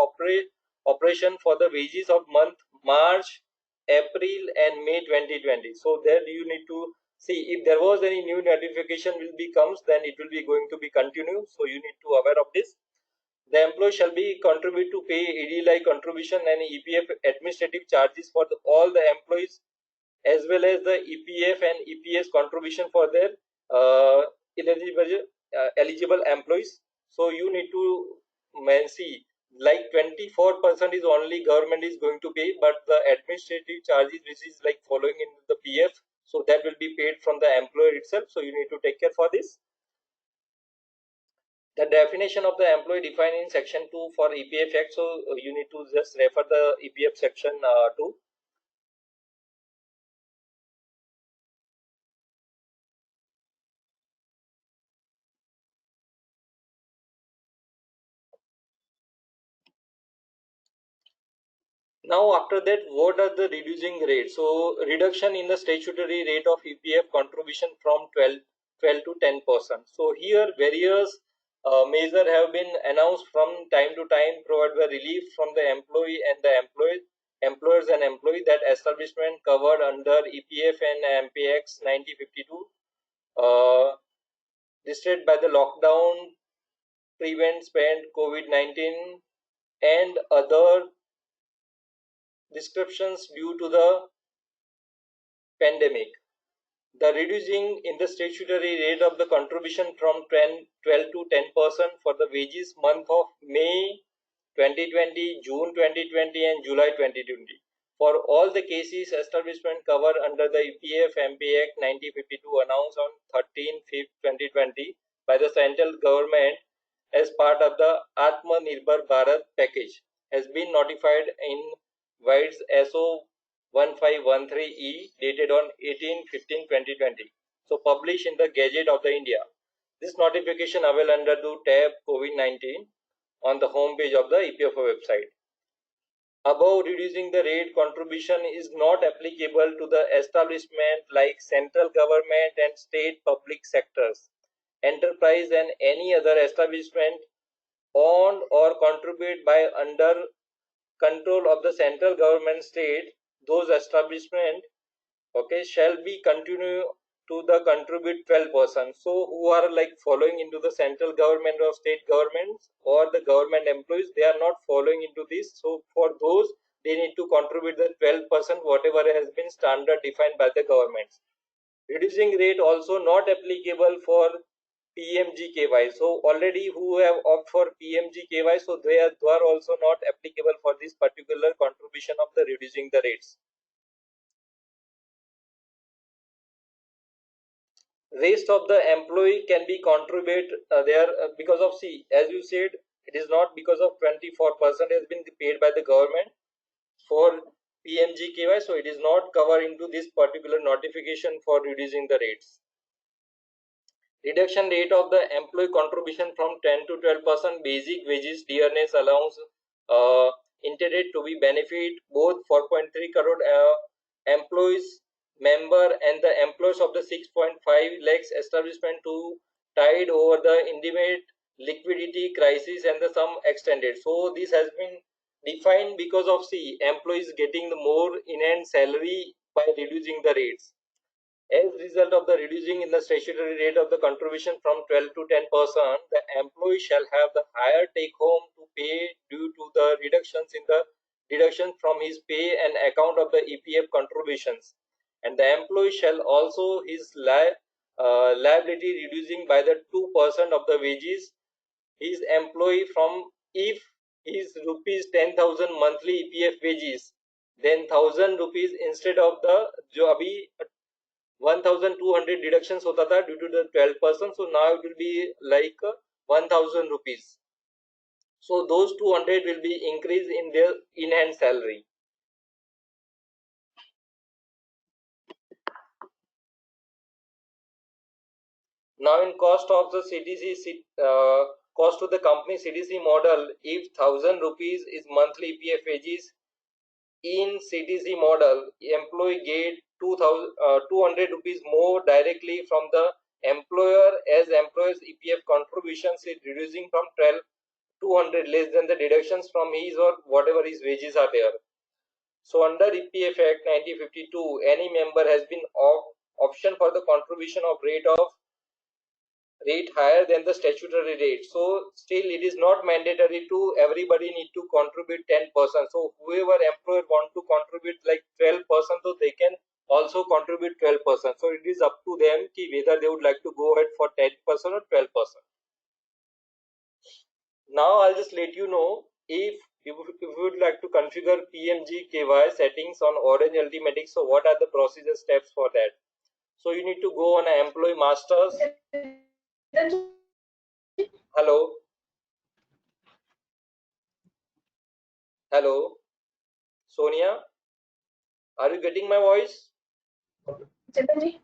operation for the wages of month March, April and May 2020. So there you need to see if there was any new notification will be comes, then it will be going to be continue. So you need to aware of this. The employee shall be contribute to pay EDLI contribution and EPF administrative charges for all the employees, as well as the EPF and EPS contribution for their eligible employees. So you need to see like 24% is only government is going to pay, but the administrative charges which is like following in the PF, so that will be paid from the employer itself. So you need to take care for this. The definition of the employee defined in section 2 for EPF Act, so you need to just refer the EPF section 2. Now after that, what are the reducing rates? So reduction in the statutory rate of EPF contribution from 12 to 10%. So here various measures have been announced from time to time, provide the relief from the employee and the employers and employee that establishment covered under EPF and MPX 9052 listed by the lockdown, prevent spend COVID-19 and other descriptions due to the pandemic. The reducing in the statutory rate of the contribution from 12 to 10% for the wages month of May 2020, June 2020 and July 2020. For all the cases establishment covered under the EPF MP Act 9052 announced on 13/5/2020 by the central government as part of the Atmanirbhar Bharat package has been notified in WIDE's SO 1513E dated on 18/15/2020. So published in the Gazette of the India. This notification available under the tab COVID-19 on the home page of the EPFO website. Above reducing the rate contribution is not applicable to the establishment like central government and state public sectors, enterprise and any other establishment owned or contributed by under control of the central government state. Those establishment shall be continue to the contribute 12%. So who are like following into the central government or state governments or the government employees, they are not following into this. So for those, they need to contribute the 12% whatever has been standard defined by the governments. Reducing rate also not applicable for PMGKY. So already who have opted for PMGKY, so they are also not applicable for this particular contribution of the reducing the rates. Rest of the employee can be contribute there because of, see, as you said, it is not because of 24% has been paid by the government for PMGKY, so it is not covered into this particular notification for reducing the rates. Reduction rate of the employee contribution from 10 to 12% basic wages dearness allowance intended to be benefit both 4.3 crore employees member and the employees of the 6.5 lakhs establishment to tide over the intimate liquidity crisis and the sum extended. So this has been defined because of, see, employees getting the more in-hand salary by reducing the rates. As a result of the reducing in the statutory rate of the contribution from 12 to 10%, the employee shall have the higher take home to pay due to the deduction from his pay and account of the EPF contributions. And the employee shall also his liability reducing by the 2% of the wages his employee from if is rupees 10,000 monthly EPF wages, then 1,000 rupees instead of the जो अभी 1,200 deductions होता था due to the 12%, so now it will be like 1,000 rupees. So those 200 will be increased in their in-hand salary. Now in cost of the CTC, cost to the company CTC model, if 1,000 rupees is monthly EPF wages, in CTC model, employee get 200 rupees more directly from the employer, as employer's EPF contributions is reducing from 200 less than the deductions from his or whatever his wages are there. So under EPF Act 1952, any member has been option for the contribution of rate higher than the statutory rate. So still it is not mandatory to everybody need to contribute 10%. So whoever employer want to contribute like 12%, so they can also contribute 12%. So it is up to them whether they would like to go ahead for 10% or 12%. Now I'll just let you know, if you would like to configure PMGKY settings on Orange Ultimatix, so what are the procedure steps for that? So you need to go on a employee masters. Hello. Hello. Sonia, are you getting my voice? Chintanji?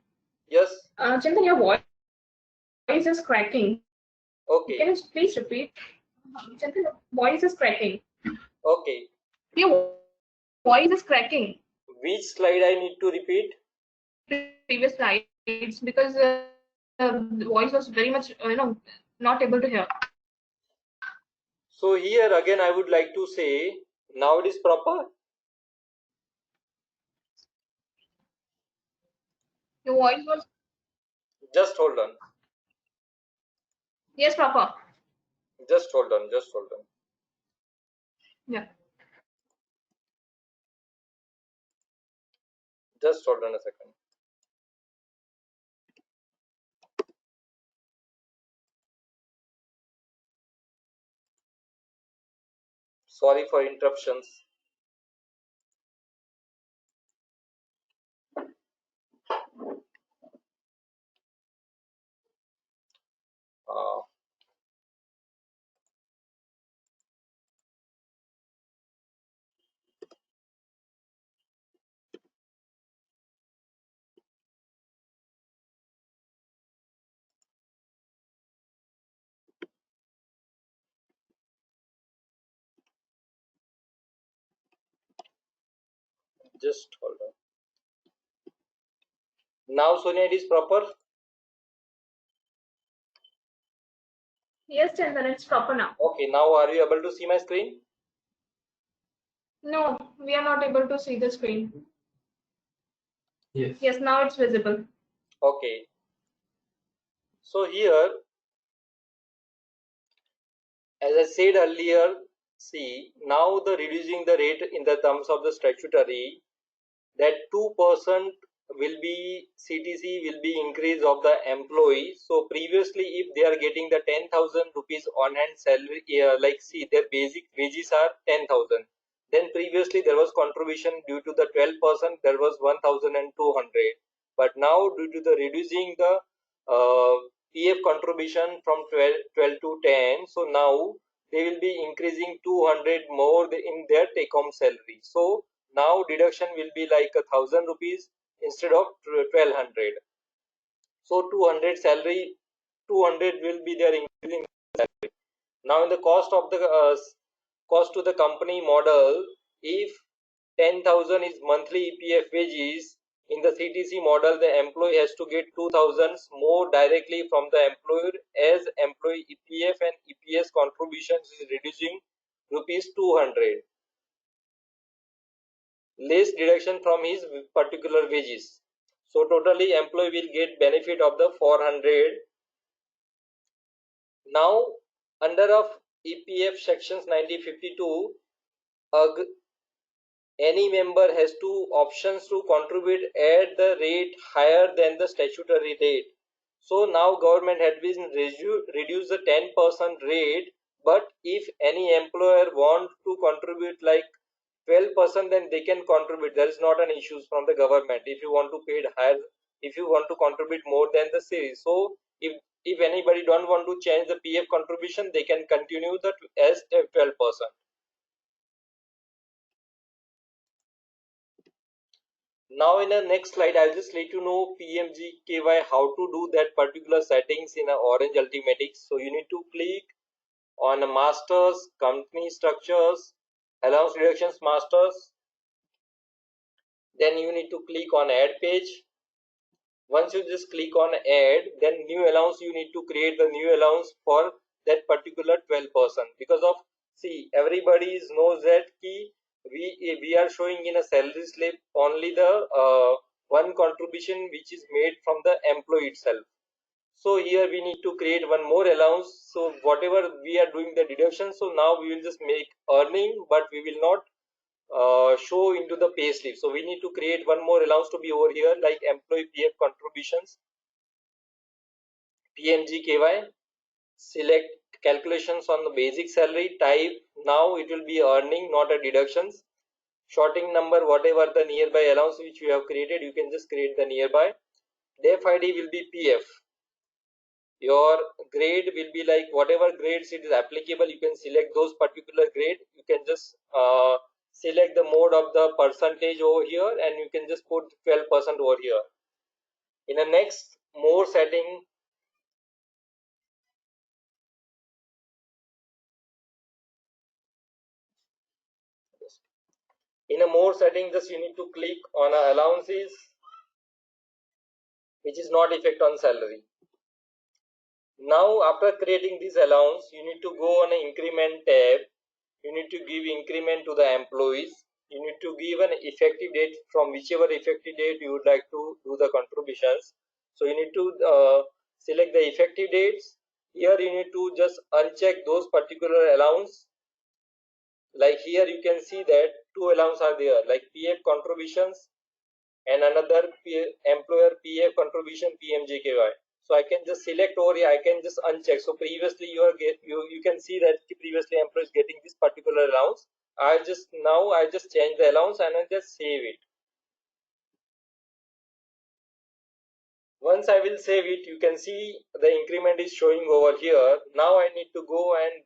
Yes. Chintan, your voice is cracking. Okay. Can you please repeat? Chintan, your voice is cracking. Okay. Your voice is cracking. Which slide I need to repeat? Previous slides, because the voice was very much, not able to hear. So here again I would like to say, now it is proper. Your voice was. Just hold on. Yes, proper. Just hold on. Just hold on. Yeah. Just hold on a second. Sorry for interruptions. Uh, just hold on. Now Sonia, it is proper. Yes, Chintan, it's proper now. Okay, now are you able to see my screen? No, we are not able to see the screen. Yes. Yes, now it's visible. Okay. So here, as I said earlier, see, now the reducing the rate in the terms of the statutory, that 2% will be CTC will be increase of the employee. So previously, if they are getting the 10,000 rupees on hand salary, like see their basic wages are 10,000. Then previously there was contribution due to the 12%, there was 1,200. But now due to the reducing the PF contribution from 12 to 10, so now they will be increasing 200 more in their take home salary. So now deduction will be like 1,000 rupees instead of 1,200. So 200 salary, 200 will be their increasing salary. Now in the cost of the cost to the company model, if 10,000 is monthly EPF wages, in the CTC model the employee has to get 2,000 more directly from the employer, as employee EPF and EPS contributions is reducing rupees 200. Less deduction from his particular wages. So totally employee will get benefit of the 400. Now under of EPF sections 1952, any member has two options to contribute at the rate higher than the statutory rate. So now government had been reduced the 10% rate But if any employer want to contribute like 12%, then they can contribute. There is not an issue from the government. If you want to pay higher, if you want to contribute more than the series, so if anybody don't want to change the PF contribution, they can continue that as 12%. Now in the next slide, I'll just let you know PMGKY how to do that particular settings in a Orange Ultimatix. So you need to click on masters, company structures, allowance reductions masters. Then you need to click on add page. Once you just click on add, then new allowance, you need to create the new allowance for that particular 12%. Because of, see, everybody knows that key we are showing in a salary slip only the one contribution which is made from the employee itself. So here we need to create one more allowance. So whatever we are doing the deduction, so now we will just make earning, but we will not show into the pay slip. So we need to create one more allowance to be over here, like employee PF contributions, PMGKY. Select calculations on the basic salary type. Now it will be earning, not a deductions. Shorting number, whatever the nearby allowance which you have created, you can just create the nearby. Def ID will be PF. Your grade will be like whatever grades it is applicable, you can select those particular grade. You can just select the mode of the percentage over here, and you can just put 12% over here. In the next more setting, just you need to click on allowances which is not effect on salary. Now after creating this allowance, you need to go on an increment tab. You need to give increment to the employees. You need to give an effective date from whichever effective date you would like to do the contributions. So you need to select the effective dates. Here you need to just uncheck those particular allowance. Like here you can see that two allowance are there, like PF contributions and another employer PF contribution PMJKY. So I can just select over here, I can just uncheck. So previously you can see that previously employee is getting this particular allowance. I just change the allowance and I just save it. Once I will save it, you can see the increment is showing over here. Now I need to go and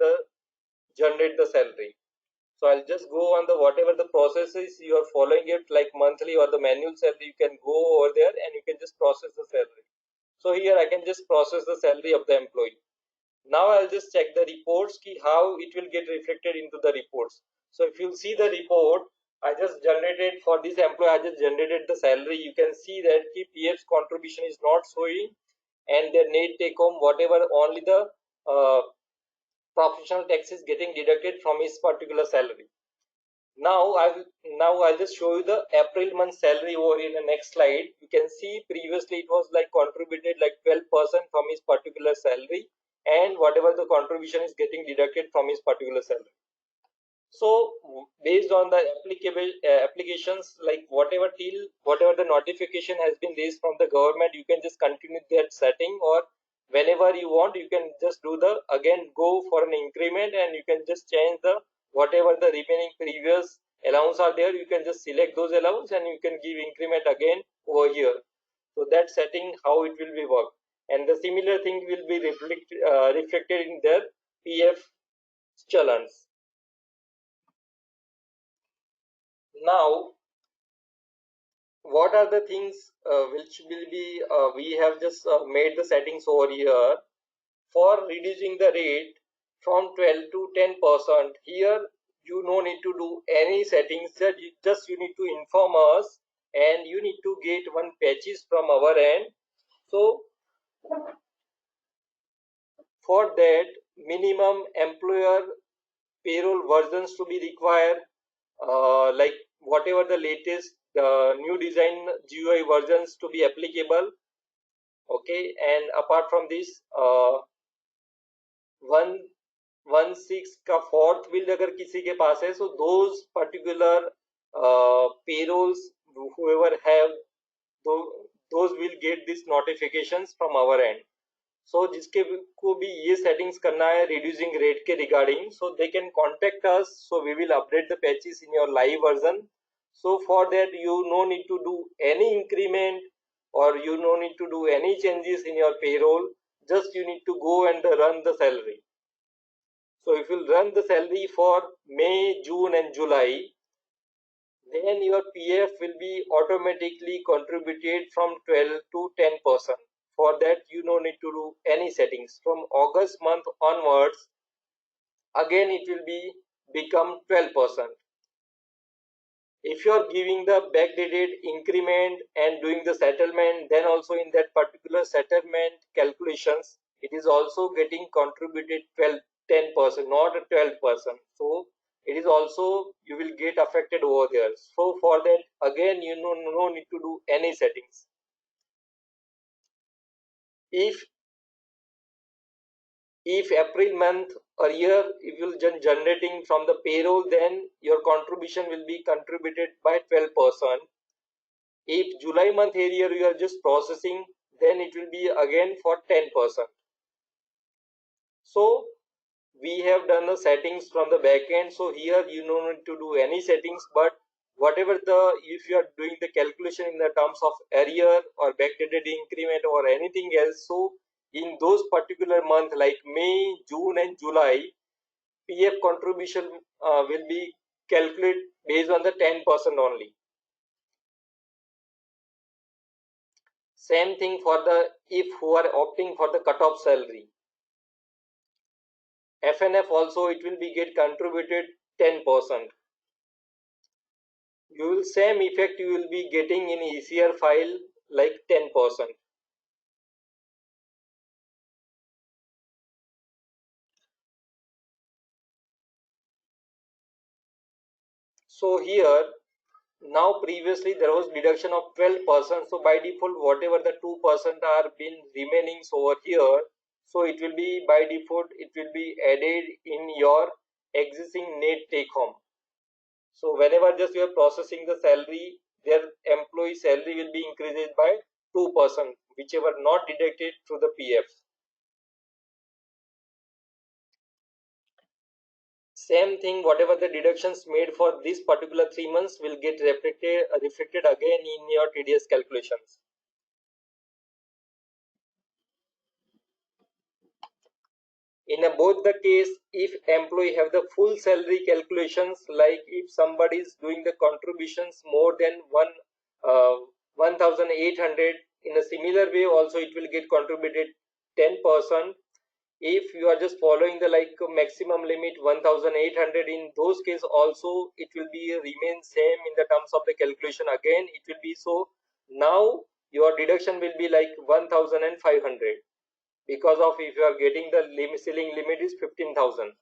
generate the salary. So I'll just go on the whatever the processes you are following it, like monthly or the manual salary, you can go over there and you can just process the salary. So here I can just process the salary of the employee. Now I'll just check the reports key, how it will get reflected into the reports. So if you see the report, I just generated for this employee, I just generated the salary. You can see that PF's contribution is not showing, and their net take home, whatever, only the professional tax is getting deducted from his particular salary. Now I'll just show you the April month salary over in the next slide. You can see previously it was like contributed like 12% from his particular salary, and whatever the contribution is getting deducted from his particular salary. So based on the applicable applications, like whatever the notification has been raised from the government, you can just continue that setting, or whenever you want, you can just do the again go for an increment, and you can just change the whatever the remaining previous allowance are there. You can just select those allowance and you can give increment again over here. So that setting how it will be worked, and the similar thing will be reflected in their PF challans. Now what are the things which will be we have just made the settings over here for reducing the rate from 12 to 10%. Here you no need to do any settings, just you need to inform us, and you need to get one patches from our end. So for that, minimum employer payroll versions to be required, like whatever the latest new design GUI versions to be applicable. Okay, and apart from this, 116 का fourth bill अगर किसी के पास है, so those particular payrolls whoever have those will get these notifications from our end. So जिसके को भी ये settings करना है reducing rate के regarding, so they can contact us, so we will update the patches in your live version. So for that you no need to do any increment or you no need to do any changes in your payroll, just you need to go and run the salary. So if you run the salary for May, June and July, then your PF will be automatically contributed from 12 to 10%. For that, you no need to do any settings. From August month onwards, again it will be become 12%. If you are giving the backdated increment and doing the settlement, then also in that particular settlement calculations, it is also getting contributed 10%, not 12%. So it is also you will get affected over there. So for that, again you no need to do any settings. If April month or year if you generating from the payroll, then your contribution will be contributed by 12%. If July month area you are just processing, then it will be again for 10%. So we have done the settings from the back end. So here you don't need to do any settings, but whatever if you are doing the calculation in the terms of arrear or backdated increment or anything else, so in those particular month like May, June and July, PF contribution will be calculated based on the 10% only. Same thing for the if who are opting for the cutoff salary. FNF also it will be get contributed 10%. You will same effect you will be getting in ECR file like 10%. So here now previously there was deduction of 12%. So by default whatever the 2% are been remaining over here, so it will be by default it will be added in your existing net take home. So whenever just you are processing the salary, their employee salary will be increased by 2%, whichever not deducted through the PF. Same thing, whatever the deductions made for this particular 3 months will get reflected again in your TDS calculations. In both the case, if employee have the full salary calculations, like if somebody is doing the contributions more than 1,800, in a similar way also it will get contributed 10%. If you are just following the like maximum limit 1,800, in those cases also it will be remain same in the terms of the calculation. Again it will be so now your deduction will be like 1,500, because of if you are getting the ceiling limit is 15,000.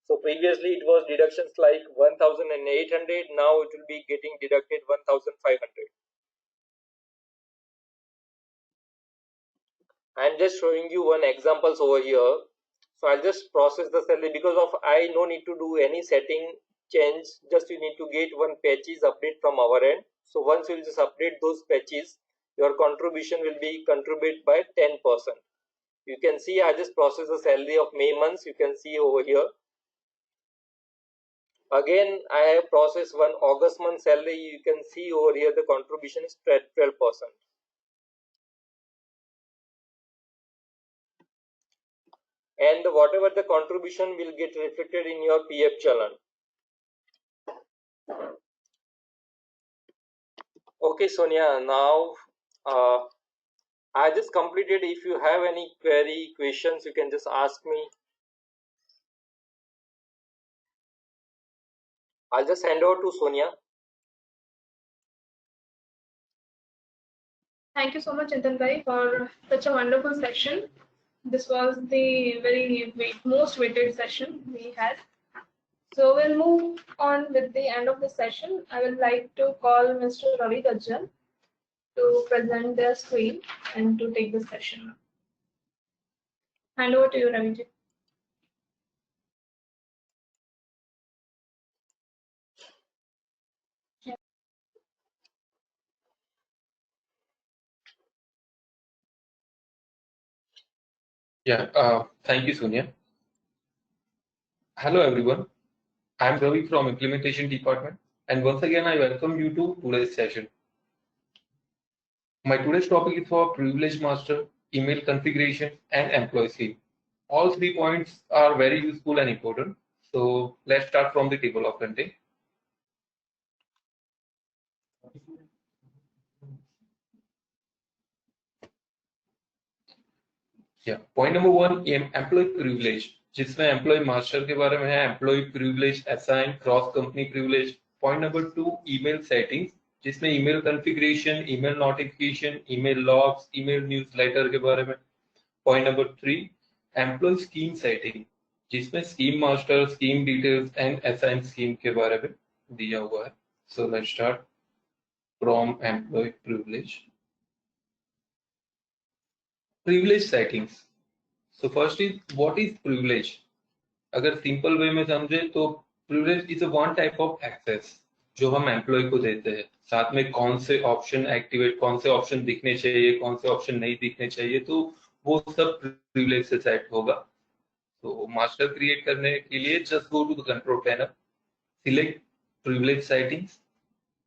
So previously it was deductions like 1,800, now it will be getting deducted 1,500. I'm just showing you one examples over here. So I'll just process the salary because of I no need to do any setting change, just you need to get one patches update from our end. So once you just update those patches, your contribution will be contributed by 10%. You can see I just process the salary of May months, you can see over here. Again I have processed one August month salary, you can see over here the contribution is 12%. And whatever the contribution will get reflected in your PF challan. Okay, Sonia, now I just completed. If you have any query, questions, you can just ask me. I'll just hand over to Sonia. Thank you so much, Chintan Bhai, for such a wonderful session. This was the most weighted session we had. So we'll move on with the end of the session. I would like to call Mr. Ravi Gajjal to present their screen and to take the session. Hand over to you, Ravi. Thank you, Sonia. Hello, everyone. I'm Ravi from Implementation Department, and once again, I welcome you to today's session. My today's topic is for Privilege Master, Email Configuration, and Employee Scheme. All 3 points are very useful and important. So let's start from the table of content. Point number 1, Employee Privilege, जिसमें Employee Master के बारे में है, Employee Privilege, Assign, Cross Company Privilege. Point number 2, Email Settings, जिसमें email configuration, email notification, email logs, email newsletter के बारे में. Point number 3, Employee Scheme Setting, जिसमें Scheme Master, Scheme Details and Assign Scheme के बारे में दिया हुआ है. So let's start from Employee Privilege. Privilege Settings. So first is, what is privilege? अगर सिंपल वे में समझे तो privilege is one type of access जो हम एम्प्लॉय को देते हैं. साथ में कौन से ऑप्शन एक्टिवेट, कौन से ऑप्शन दिखने चाहिए, कौन से ऑप्शन नहीं दिखने चाहिए, तो वो सब प्रिविलेज से सेट होगा. तो मास्टर क्रिएट करने के लिए just go to the control panel, select privilege settings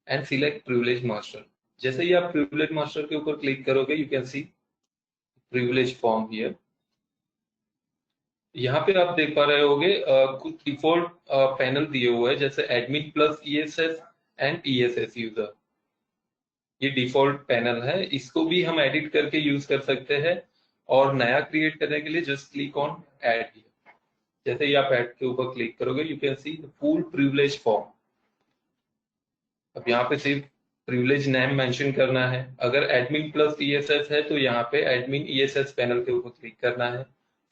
and select privilege master. जैसे ही आप प्रिविलेज मास्टर के ऊपर क्लिक करोगे, you can see privilege form here. यहाँ पे आप देख पा रहे होगे कुछ डिफॉल्ट पैनल दिए हुए हैं, जैसे admin plus ESS and ESS user. ये डिफॉल्ट पैनल है, इसको भी हम एडिट करके यूज कर सकते हैं. और नया क्रिएट करने के लिए just click on add here. जैसे ही आप ऐड के ऊपर क्लिक करोगे, you can C full privilege form. अब यहाँ पे सिर्फ प्रिविलेज नेम मेंशन करना है. अगर एडमिन प्लस ईएसएस है तो यहाँ पे एडमिन ईएसएस पैनल के ऊपर क्लिक करना है.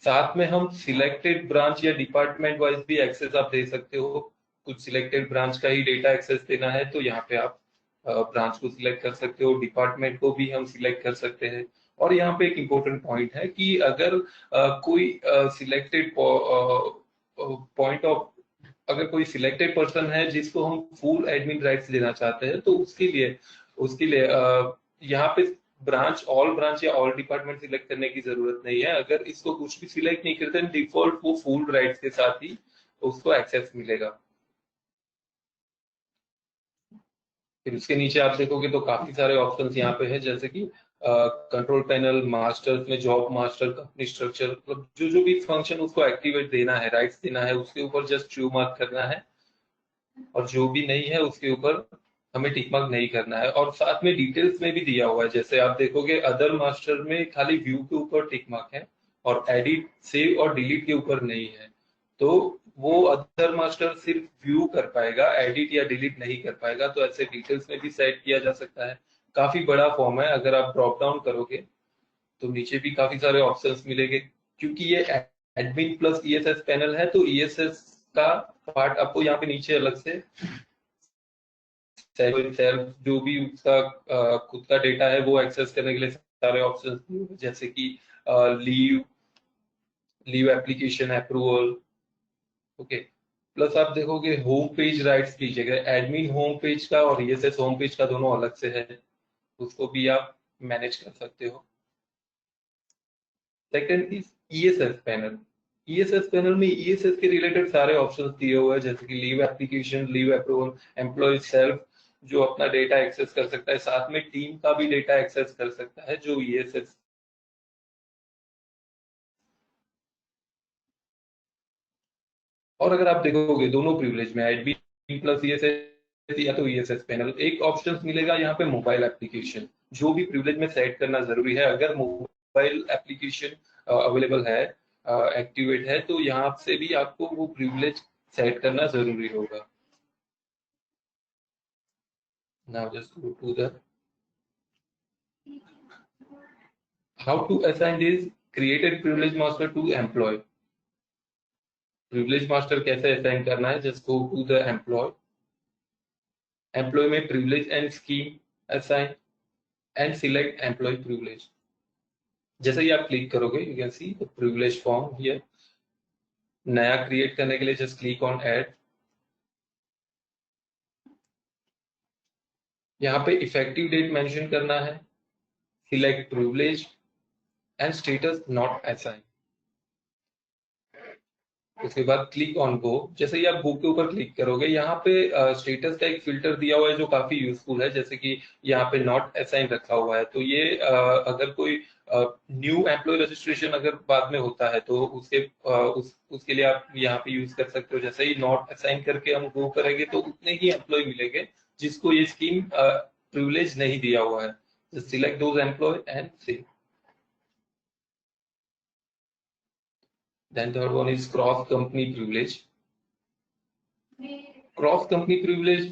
साथ में हम सिलेक्टेड ब्रांच या डिपार्टमेंट वाइज भी एक्सेस आप दे सकते हो. कुछ सिलेक्टेड ब्रांच का ही डेटा एक्सेस देना है तो यहाँ पे आप ब्रांच को सिलेक्ट कर सकते हो, डिपार्टमेंट को भी हम सिलेक्ट कर सकते हैं. और यहाँ पे एक इम्पोर्टेंट पॉइंट है कि अगर कोई सिलेक्टेड पॉइंट ऑफ अगर कोई सिलेक्टेड पर्सन है जिसको हम फुल एडमिन राइट्स देना चाहते हैं, तो उसके लिए यहाँ पे ऑल ब्रांच या ऑल डिपार्टमेंट सिलेक्ट करने की जरूरत नहीं है. अगर इसको कुछ भी सिलेक्ट नहीं करते, डिफॉल्ट वो फुल राइट्स के साथ ही उसको एक्सेस मिलेगा. फिर उसके नीचे आप देखोगे तो काफी सारे ऑप्शंस यहाँ पे है, जैसे कि कंट्रोल पैनल, मास्टर्स में जॉब मास्टर, कंपनी स्ट्रक्चर, मतलब जो भी फंक्शन उसको एक्टिवेट देना है, राइट्स देना है, उसके ऊपर जस्ट ट्रू मार्क करना है. और जो भी नहीं है उसके ऊपर हमें टिक मार्क नहीं करना है. और साथ में डिटेल्स में भी दिया हुआ है, जैसे आप देखोगे अदर मास्टर में खाली व्यू के ऊपर टिक मार्क है और एडिट, सेव और डिलीट के ऊपर नहीं है. तो वो अदर मास्टर सिर्फ व्यू कर पाएगा, एडिट या डिलीट नहीं कर पाएगा. तो ऐसे डिटेल्स में भी सेट किया जा सकता है. काफी बड़ा फॉर्म है. अगर आप ड्रॉप डाउन करोगे तो नीचे भी काफी सारे ऑप्शंस मिलेंगे. क्योंकि ये एडमिन प्लस ईएसएस पैनल है तो ईएसएस का पार्ट आपको यहाँ पे नीचे अलग से सेल्फ जो भी उसका खुद का डेटा है वो एक्सेस करने के लिए सारे ऑप्शंस, जैसे कि leave application approval. Okay. Plus आप देखोगे होम पेज राइट्स कीजिएगा. एडमिन होम पेज का और ईएसएस होम पेज का दोनों अलग से है, उसको भी आप मैनेज कर सकते हो. Second is ESS panel. ESS panel में ईएसएस के रिलेटेड सारे ऑप्शंस दिए हुए हैं, जैसे कि leave application, leave approval, employ self जो अपना डेटा एक्सेस कर सकता है, साथ में टीम का भी डेटा एक्सेस कर सकता है जो ईएसएस. और अगर आप देखोगे दोनों प्रिविलेज में एडमिन प्लस ईएसएस या तो ईएसएस पैनल, एक ऑप्शन मिलेगा यहाँ पे मोबाइल एप्लीकेशन, जो भी प्रिविलेज में सेट करना जरूरी है. अगर मोबाइल एप्लीकेशन अवेलेबल है, एक्टिवेट है, तो यहाँ से भी आपको वो प्रिविलेज सेट करना जरूरी होगा. Now just go to the how to assign this created privilege master to employee. Privilege master कैसे assign करना है? Just go to the employee. Employee में privilege and scheme assign and select employee privilege. जैसे ही आप click करोगे, you can see the privilege form here. नया create करने के लिए just click on add. यहाँ पे इफेक्टिव डेट मेंशन करना है, select privilege and status not assign. उसके बाद क्लिक ऑन गो। जैसे ही आप गो के ऊपर क्लिक करोगे, यहाँ पे स्टेटस का एक फिल्टर दिया हुआ है जो काफी यूजफुल है, जैसे कि यहाँ पे नॉट असाइन रखा हुआ है। तो ये अगर कोई न्यू एम्प्लॉय रजिस्ट्रेशन अगर बाद में होता है तो उसके लिए आप यहाँ पे यूज कर सकते हो। जैसे ही नॉट असाइन करके हम गो करेंगे तो उतने ही एम्प्लॉय मिलेंगे जिसको ये स्कीम प्रिविलेज नहीं दिया हुआ है। Select those employ and save. Then third one is cross company privilege. Cross company privilege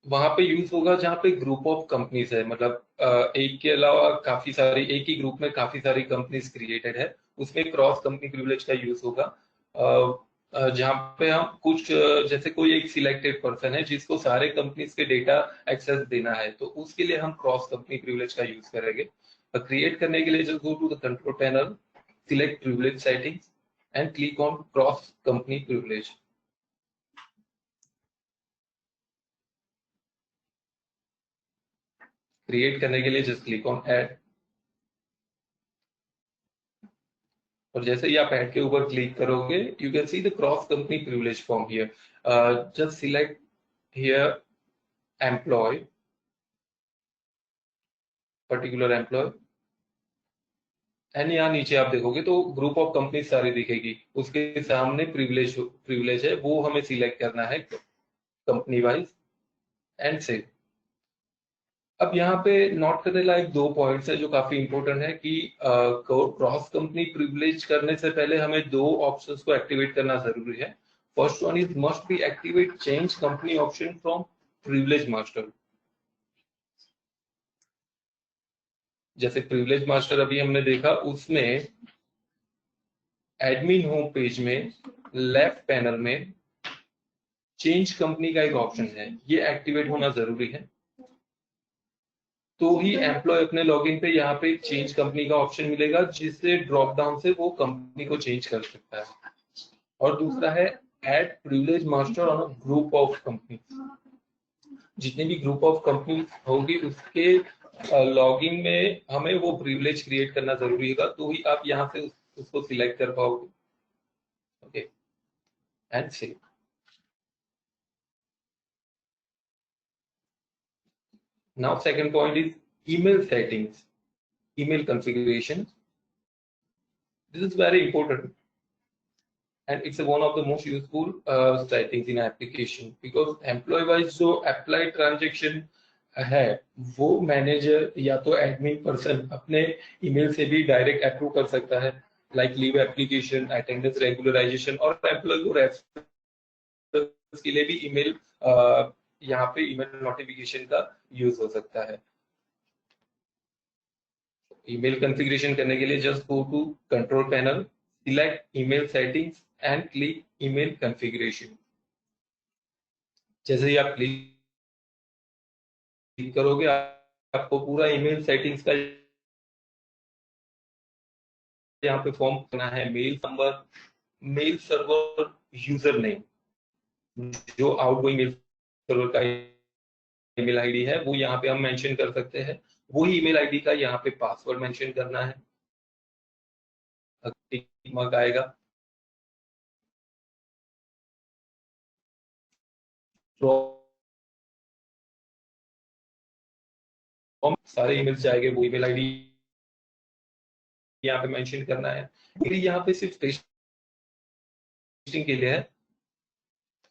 वहां पे यूज होगा जहां पे ग्रुप ऑफ कंपनीज है, मतलब एक के अलावा काफी सारी, एक ही ग्रुप में काफी सारी कंपनीज क्रिएटेड है, उसमें क्रॉस कंपनी प्रिविलेज का यूज होगा। जहां पे हम कुछ जैसे कोई एक सिलेक्टेड पर्सन है जिसको सारे कंपनीज के डेटा एक्सेस देना है, तो उसके लिए हम क्रॉस कंपनी प्रिविलेज का यूज करेंगे। क्रिएट करने के लिए just go to the control panel, select privilege settings and click on cross company privilege. Create करने के लिए जस्ट क्लिक ऑन ऐड, और जैसे ही आप ऐड के ऊपर क्लिक करोगे you can see the cross company privilege form here. Just select here employ, particular employ, and यहाँ नीचे आप देखोगे तो ग्रुप ऑफ कंपनी सारी दिखेगी, उसके सामने प्रिविलेज प्रिविलेज है वो हमें सिलेक्ट करना है कंपनी वाइज एंड सेव। अब यहाँ पे नोट करने लायक दो पॉइंट्स है जो काफी इंपॉर्टेंट है कि क्रॉस कंपनी प्रिविलेज करने से पहले हमें दो ऑप्शंस को एक्टिवेट करना जरूरी है। First one is must be activate change company option from privilege master. जैसे प्रिविलेज मास्टर अभी हमने देखा, उसमें एडमिन होम पेज में लेफ्ट पैनल में चेंज कंपनी का एक ऑप्शन है, ये एक्टिवेट होना जरूरी है, तो ही एम्प्लॉय अपने लॉगिन पे यहाँ पे चेंज कंपनी का ऑप्शन मिलेगा जिससे ड्रॉप डाउन से वो कंपनी को चेंज कर सकता है। और दूसरा है add privilege master on a group of company. जितने भी ग्रुप ऑफ कंपनी होगी उसके लॉगिन में हमें वो प्रिविलेज क्रिएट करना जरूरी होगा, तो ही आप यहाँ से उसको सिलेक्ट कर पाओगे। Okay and save. Now second point is email settings, email configuration. This is very important and it's one of the most useful settings in application because employee wise जो apply transaction है वो manager या तो admin person अपने email से भी direct approve कर सकता है, like leave application, attendance regularisation, और एम्प्लॉय को रेफरेंस के लिए भी ईमेल यहाँ पे ईमेल नोटिफिकेशन का यूज हो सकता है। ईमेल कॉन्फ़िगरेशन करने के लिए just go to control panel, select email settings and click email configuration. जैसे ही आप क्लिक करोगे आपको पूरा ईमेल सेटिंग्स का यहाँ पे फॉर्म करना है। Mail number, mail server user name, जो आउटगोइंग मेल सर्वर का ईमेल आईडी है वो यहाँ पे हम मेंशन कर सकते हैं, वही ईमेल आईडी का यहाँ पे पासवर्ड मेंशन करना है। टिक मार्क आएगा, सारे ईमेल्स जाएंगे, वो ईमेल आईडी यहाँ पे मेंशन करना है। यहाँ पे सिर्फ टेस्टिंग के लिए है,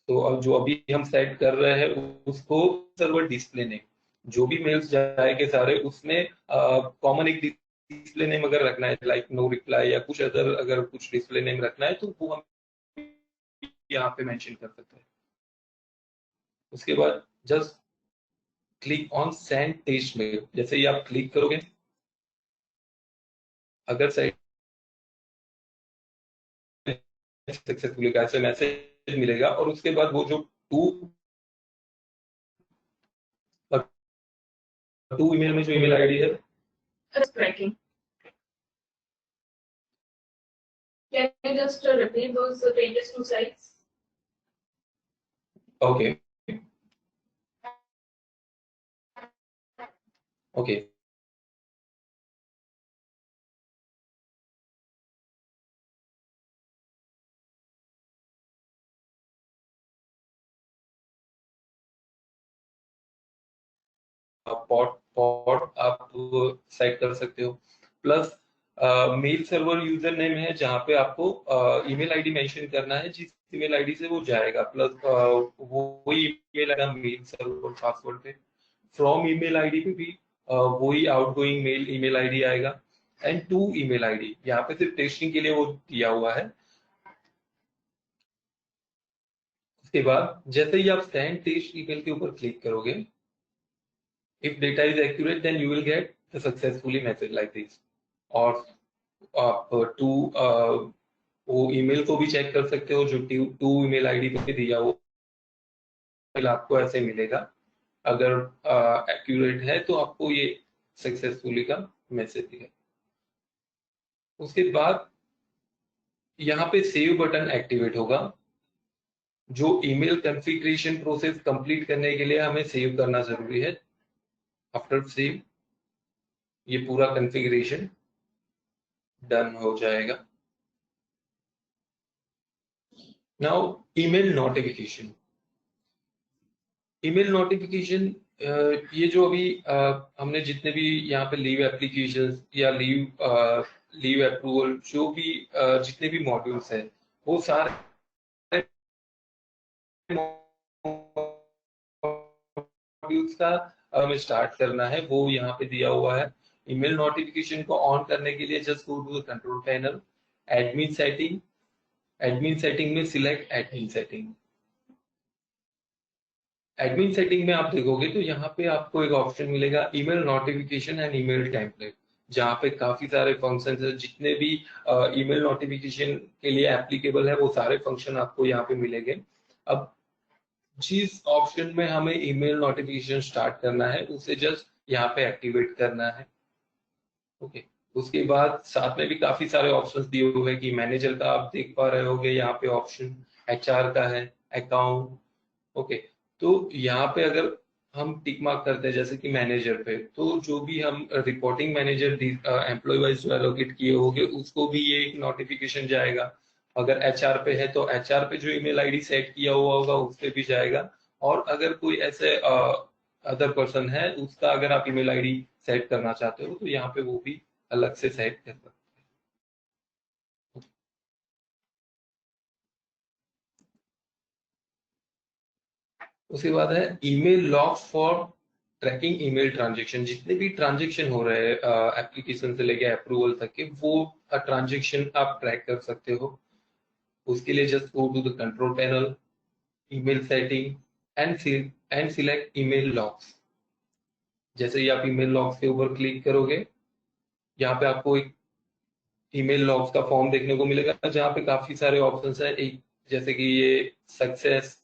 तो अब जो अभी हम सेट कर रहे हैं उसको सर्वर डिस्प्ले नेम, जो भी मेल्स जाएंगे सारे उसमें कॉमन एक डिस्प्ले नेम अगर रखना है, लाइक नो रिप्लाई या कुछ अदर, अगर कुछ डिस्प्ले नेम रखना है तो वो हम यहाँ पे मेंशन कर सकते हैं। उसके बाद just click on send test mail. जैसे ही आप क्लिक करोगे अगर सक्सेसफुली कैसे मैसेज मिलेगा, और उसके बाद वो जो टू ईमेल में जो ईमेल आईडी है Tracking. Can you just repeat those pages to sites? Okay okay port आप सेट कर सकते हो, plus mail server user name है जहाँ पे आपको ईमेल आईडी मेंशन करना है जिस ईमेल आईडी से वो जाएगा, प्लस वही ईमेल आएगा मेल सर्वर पासवर्ड पे। फ्रॉम ईमेल आईडी पे भी वही आउटगोइंग मेल ईमेल आईडी आएगा, एंड टू ईमेल आईडी यहाँ पे सिर्फ टेस्टिंग के लिए वो दिया हुआ है। उसके बाद जैसे ही आप सेंड टेस्ट ईमेल के ऊपर क्लिक करोगे, if data is accurate then you will get the successfully message like this। और आप टू वो ईमेल को भी चेक कर सकते हो जो टू ईमेल आईडी पे दिया हो, आपको ऐसे मिलेगा। अगर एक्यूरेट है तो आपको ये सक्सेसफुली का मैसेज दिया। उसके बाद यहाँ पे सेव बटन एक्टिवेट होगा। जो ईमेल कॉन्फ़िगरेशन प्रोसेस कंप्लीट करने के लिए हमें सेव करना जरूरी है। आफ्टर सेव ये पूरा कॉन्फ़िगरेशन डन हो जाएगा। Now email notification. Email notification ये जो अभी हमने जितने भी यहाँ पे लीव एप्लीकेशन या लीव अप्रूवल जो भी जितने भी मॉड्यूल्स हैं वो सारे मॉड्यूल्स का हमें स्टार्ट करना है, वो यहाँ पे दिया हुआ है। ईमेल नोटिफिकेशन को ऑन करने के लिए just go to the control panel, admin setting. Admin setting में select admin setting. Admin setting में आप देखोगे तो यहाँ पे आपको एक ऑप्शन मिलेगा email notification and email template, जहाँ पे काफी सारे फंक्शंस है। जितने भी ईमेल नोटिफिकेशन के लिए एप्लीकेबल है वो सारे फंक्शन आपको यहाँ पे मिलेंगे। अब जिस ऑप्शन में हमें ईमेल नोटिफिकेशन स्टार्ट करना है उसे जस्ट यहाँ पे एक्टिवेट करना है। ओके, उसके बाद साथ में भी काफी सारे ऑप्शंस दिए हुए हैं कि मैनेजर का आप देख पा रहे होगे यहाँ पे ऑप्शन, एचआर का है, अकाउंट। ओके, तो यहाँ पे अगर हम टिक मार्क करते हैं जैसे कि मैनेजर पे, तो जो भी हम रिपोर्टिंग मैनेजर एम्प्लॉय वाइज जो एलोकेट किए होंगे उसको भी ये एक नोटिफिकेशन जाएगा। अगर एचआर पे है तो एचआर पे जो ईमेल आईडी सेट किया हुआ होगा उस पे भी जाएगा। और अगर कोई ऐसे अदर पर्सन है उसका अगर आप ईमेल आईडी सेट करना चाहते हो तो यहाँ पे वो भी अलग से सेट कर सकते हो। उसके बाद है email log for tracking email transaction. जितने भी ट्रांजेक्शन हो रहे हैं एप्लीकेशन से लेके अप्रूवल तक के, वो ट्रांजेक्शन आप ट्रैक कर सकते हो। उसके लिए just go to the control panel, email setting and select email logs. जैसे ही आप ईमेल लॉग्स के ऊपर क्लिक करोगे, यहाँ पे आपको एक ईमेल लॉग्स का फॉर्म देखने को मिलेगा जहाँ पे काफी सारे ऑप्शंस है। एक जैसे कि ये सक्सेस,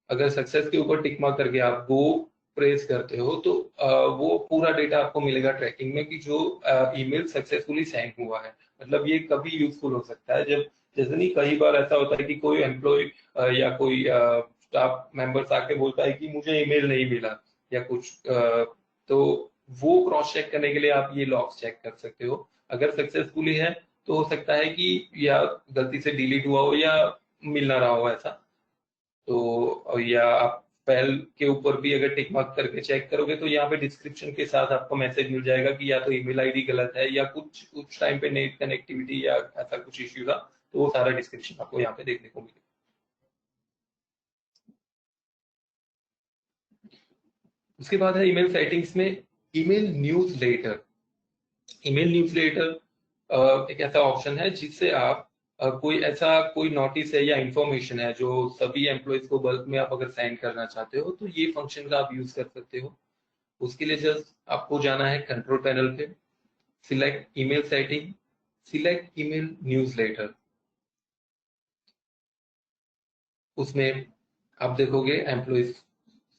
अगर सक्सेस के ऊपर टिक मार्क करके आप गो प्रेस करते हो तो वो पूरा डेटा आपको मिलेगा ट्रैकिंग में कि जो ईमेल सक्सेसफुली सेंड हुआ है। मतलब ये कभी यूजफुल हो सकता है जब, जैसे नहीं कई बार ऐसा होता है कि कोई एम्प्लॉय या कोई स्टाफ मेंबर्स आके बोलता है कि मुझे ईमेल नहीं मिला या कुछ, तो वो क्रॉस चेक करने के लिए आप ये लॉग्स चेक कर सकते हो। अगर सक्सेसफुली है तो हो सकता है कि या गलती से डिलीट हुआ हो या मिल ना रहा हो ऐसा। तो या आप फाइल के ऊपर भी अगर टिक मार्क करके चेक करोगे तो यहाँ पे डिस्क्रिप्शन के साथ आपको मैसेज मिल जाएगा कि या तो ईमेल आईडी गलत है या कुछ टाइम पे नेट कनेक्टिविटी या ऐसा कुछ इश्यू था, तो वो सारा डिस्क्रिप्शन आपको यहाँ पे देखने को मिलेगा। उसके बाद है ईमेल सेटिंग्स में ईमेल न्यूज़लेटर। ईमेल न्यूज़लेटर एक ऐसा ऑप्शन है जिससे आप कोई नोटिस है या इंफॉर्मेशन है जो सभी एम्प्लॉयज को बल्क में आप अगर सेंड करना चाहते हो तो ये फंक्शन का आप यूज कर सकते हो। उसके लिए जस्ट आपको जाना है कंट्रोल पैनल पे, select email setting, select email newsletter. उसमें आप देखोगे एम्प्लॉयज,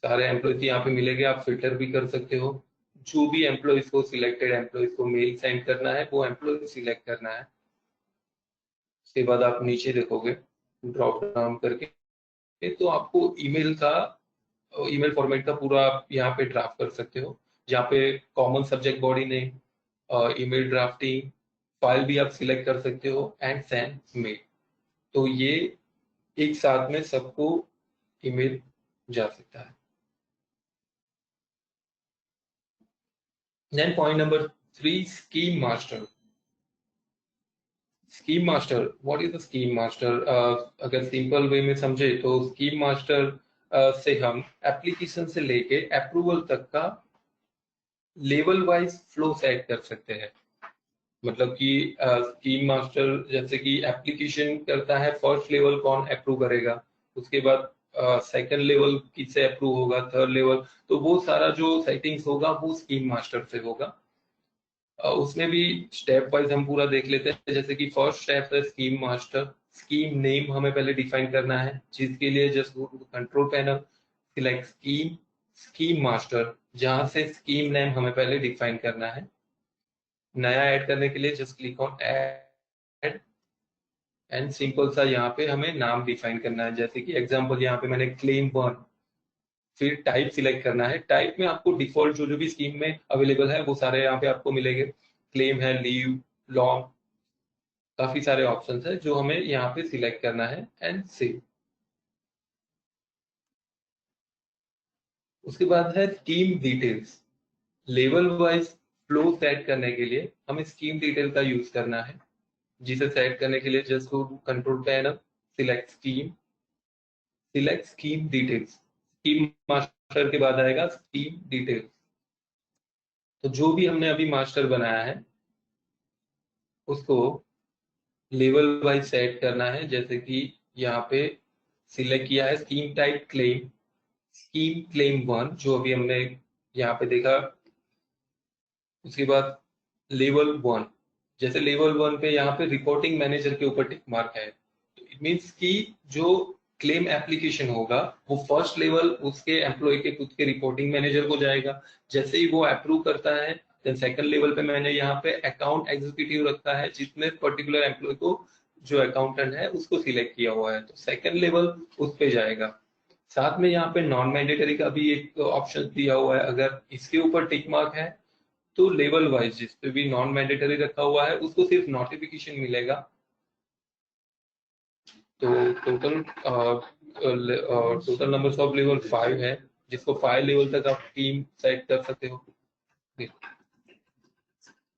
सारे एम्प्लॉयज यहाँ पे मिलेंगे। आप फिल्टर भी कर सकते हो। जो भी एम्प्लॉयज को, सिलेक्टेड एम्प्लॉयज को मेल सेंड करना है वो एम्प्लॉय सिलेक्ट करना है। उसके बाद आप नीचे देखोगे ड्रॉप डाउन करके, तो आपको ईमेल फॉर्मेट का पूरा आप यहाँ पे ड्राफ्ट कर सकते हो, जहाँ पे common subject body name, email drafting, file भी आप सिलेक्ट कर सकते हो एंड सेंड मेल। तो ये एक साथ में सबको ईमेल जा सकता है। Then point number 3, scheme master. Scheme master, what is the scheme master? अगर सिंपल वे में समझे तो स्कीम मास्टर से हम एप्लीकेशन से लेके अप्रूवल तक का लेवल वाइज फ्लो सेट कर सकते हैं। मतलब कि स्कीम मास्टर जैसे कि एप्लीकेशन करता है, फर्स्ट लेवल कौन अप्रूव करेगा, उसके बाद सेकंड लेवल किससे अप्रूव होगा, थर्ड लेवल, तो वो सारा जो सेटिंग्स होगा वो स्कीम मास्टर से होगा। उसमें भी स्टेप वाइज हम पूरा देख लेते हैं। जैसे कि फर्स्ट स्टेप है स्कीम मास्टर, स्कीम नेम हमें पहले डिफाइन करना है, जिसके लिए just go to control panel, select scheme, scheme master, जहां से स्कीम नेम हमें पहले डिफाइन करना है। नया ऐड करने के लिए just click on add and simple सा यहाँ पे हमें नाम डिफाइन करना है। जैसे कि एग्जांपल यहाँ पे मैंने क्लेम 1, फिर टाइप सिलेक्ट करना है। टाइप में आपको डिफॉल्ट जो भी स्कीम में अवेलेबल है वो सारे यहाँ पे आपको मिलेंगे। क्लेम है, लीव, लॉन्ग, काफी सारे ऑप्शंस है जो हमें यहाँ पे सिलेक्ट करना है एंड सेव। उसके बाद है scheme details. Level wise flow set करने के लिए हमें स्कीम डिटेल का यूज करना है, जिसे सेट करने के लिए just go to control panel, select scheme, select scheme details. Scheme master के बाद आएगा स्कीम डिटेल्स। तो जो भी हमने अभी मास्टर बनाया है उसको लेवल वाइज सेट करना है। जैसे कि यहाँ पे सिलेक्ट किया है scheme type claim, scheme claim 1 जो अभी हमने यहाँ पे देखा। उसके बाद लेवल 1, जैसे लेवल 1 पे यहाँ पे रिपोर्टिंग मैनेजर के ऊपर टिक मार्क है, तो इट मीन्स कि जो क्लेम एप्लीकेशन होगा वो फर्स्ट लेवल उसके एम्प्लॉय के खुद के रिपोर्टिंग मैनेजर को जाएगा। जैसे ही वो अप्रूव करता है देन सेकंड लेवल पे मैंने यहाँ पे अकाउंट एग्जीक्यूटिव रखा है, जिसमें पर्टिकुलर एम्प्लॉय को जो अकाउंटेंट है उसको सिलेक्ट किया हुआ है, तो सेकंड लेवल उस पे जाएगा। साथ में यहाँ पे नॉन मैंडेटरी का भी एक ऑप्शन दिया हुआ है, अगर इसके ऊपर टिक मार्क है तो लेवल वाइज जिस पे भी नॉन मैंडेटरी रखा हुआ है उसको सिर्फ नोटिफिकेशन मिलेगा। तो टोटल नंबर ऑफ लेवल 5 है, जिसको 5 लेवल तक आप टीम सेट कर सकते हो।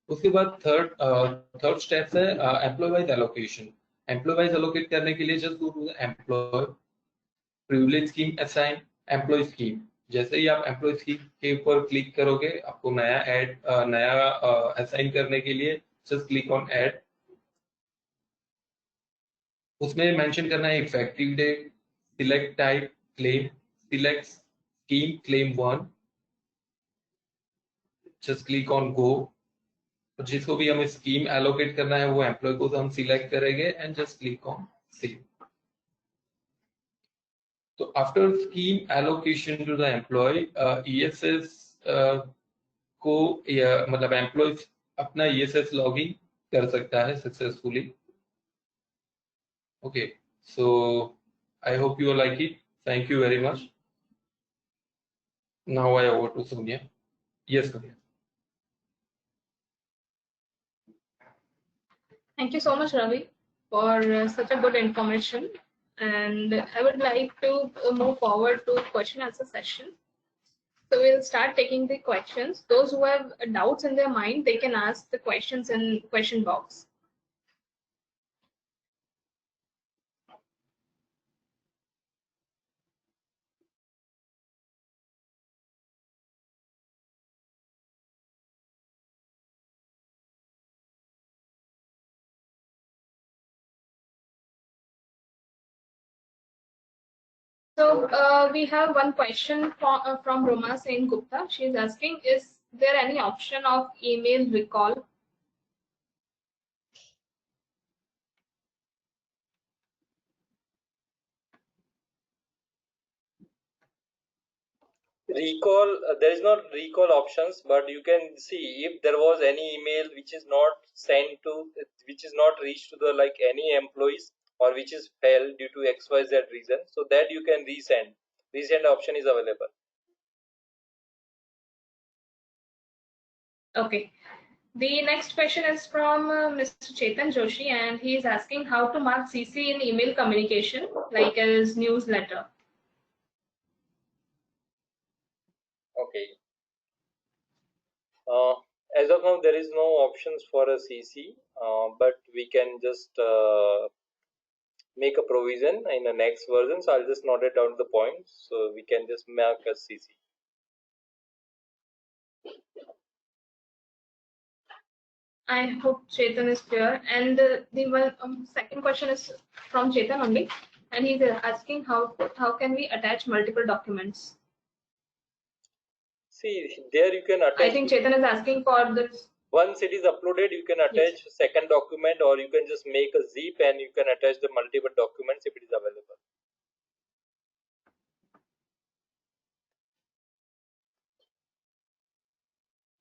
उसके बाद थर्ड स्टेप है employ wise allocation. Employ wise allocate करने के लिए just go to employ, privilege scheme, assign, employ scheme. जैसे ही आप एम्प्लॉय स्कीम के ऊपर क्लिक करोगे आपको नया असाइन करने के लिए जस्ट क्लिक ऑन ऐड। उसमें मेंशन करना है effective date, select type claim, select scheme claim 1, just click on go. जिसको भी हमें स्कीम एलोकेट करना है वो एम्प्लॉय को हम सिलेक्ट करेंगे and just click on save. तो after scheme allocation to the employ, ESS को मतलब एम्प्लॉय अपना ईएसएस लॉगिन कर सकता है successfully. Okay, so I hope you like it. Thank you very much. Now I over to Sonia. Yes, Sonia. Thank you so much, Ravi, for such a good information. And I would like to move forward to question answer session. So we'll start taking the questions. Those who have doubts in their mind, they can ask the questions in question box. So we have one question from Roma Sen Gupta. She is asking, is there any option of email recall? Recall, there is not recall options, but you can see if there was any email which is not sent to, which is not reached to the any employees, or which is failed due to XYZ reason, so that you can resend. Resend option is available. Okay. The next question is from Mr. Chetan Joshi, and he is asking how to mark CC in email communication, like as newsletter. Okay. As of now, there is no options for a CC, but we can just make a provision in the next version. So I'll just note it down the points. So we can just mark as CC. I hope Chetan is clear. And the second question is from Chetan only, and he's asking how can we attach multiple documents? See, there you can attach. I think Chetan is asking for this. Once it is uploaded, you can attach second document, or you can just make a zip and you can attach the multiple documents if it is available.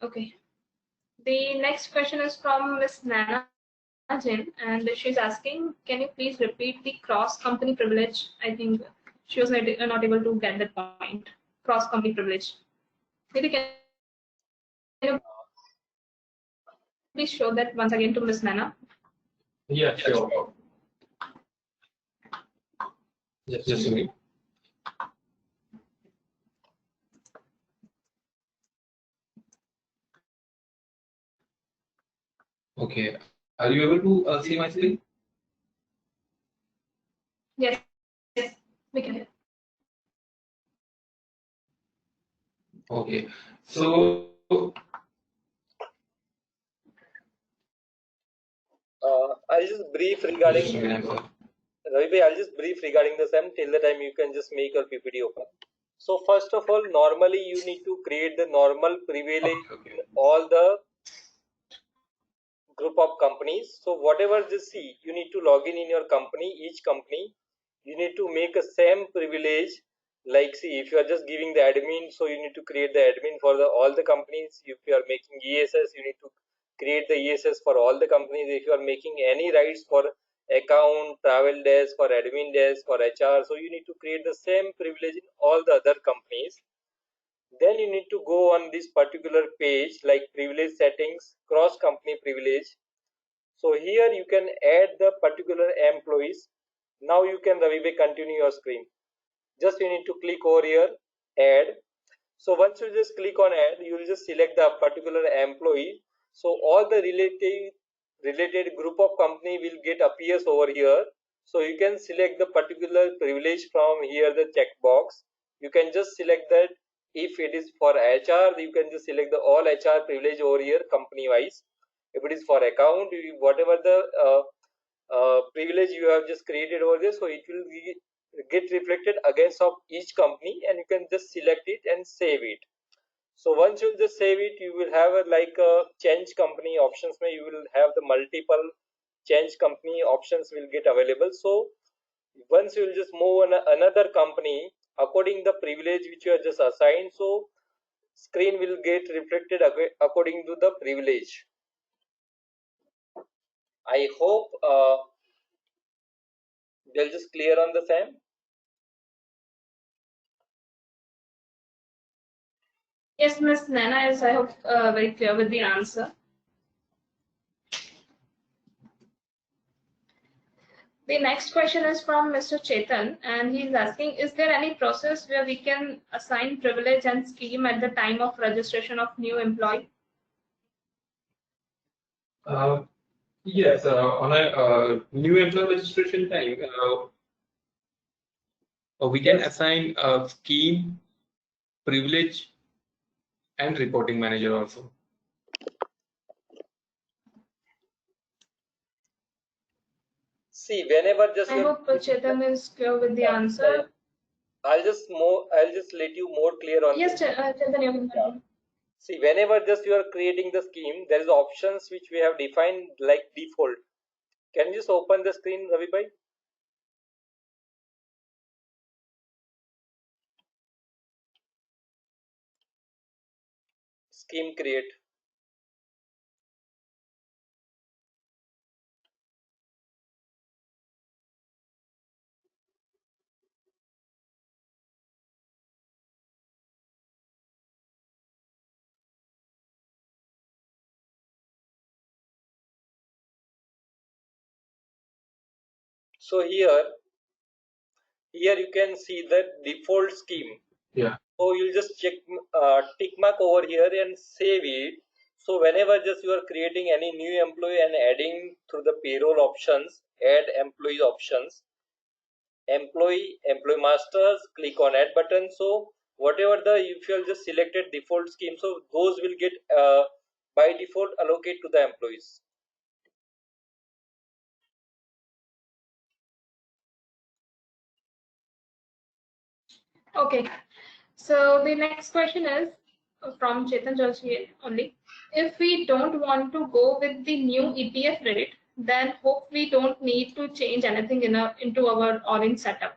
Okay. The next question is from Miss Nana Jin, and she's asking, can you please repeat the cross-company privilege? I think she was not able to get that point. Cross-company privilege. Maybe can you please show that once again to Miss Nana? Yeah, sure. Just a minute. Okay. Are you able to see my screen? Yes, we can. Okay. So I'll just brief regarding Ravi, I'll just brief regarding the same. Till the time you can just make your PPT open. So first of all, normally you need to create the normal privilege in all the group of companies. So whatever you see, you need to log in your company. Each company, you need to make a same privilege. Like, see, if you are just giving the admin, so you need to create the admin for all the companies. If you are making ESS, you need to create the ESS for all the companies. If you are making any rights for account, travel desk, for admin desk, for HR, so you need to create the same privilege in all the other companies. Then you need to go on this particular page like privilege settings, cross company privilege. So here you can add the particular employees. Now you can, Ravi, continue your screen. Just you need to click over here, add. So once you just click on add, you will just select the particular employee. So all the related group of company will get appears over here. So you can select the particular privilege from here, the checkbox. You can just select that. If it is for HR, you can just select the all HR privilege over here company wise. If it is for account, whatever the privilege you have just created over there, so it will get reflected against of each company, and you can just select it and save it. So once you just save it, you will have like a change company options where you will have the multiple change company options will get available. So once you will just move on another company according the privilege which you are just assigned, so screen will get reflected according to the privilege. I hope they'll just clear on the same. Yes, Miss Nana is, I hope, very clear with the answer. The next question is from Mr. Chetan, and he's asking, is there any process where we can assign privilege and scheme at the time of registration of new employee? Yes, on a new employee registration time, we can assign a scheme, privilege, and reporting manager also. See, whenever just I hope Chetan is clear with the answer. I'll just let you more clear on yes, this. Chetan, you can continue. See, whenever just you are creating the scheme, there is options which we have defined like default. Can you just open the screen, Ravi bhai? Scheme create. So here you can see the default scheme. Yeah. So you'll just check tick mark over here and save it. So whenever just you are creating any new employee and adding through the payroll options, add employee options, employee masters, click on add button. So whatever the, if you have just selected default scheme, so those will get by default allocate to the employees. Okay. So the next question is from Chetan Joshi only. If we don't want to go with the new EPF rate, then hope we don't need to change anything into our orange setup.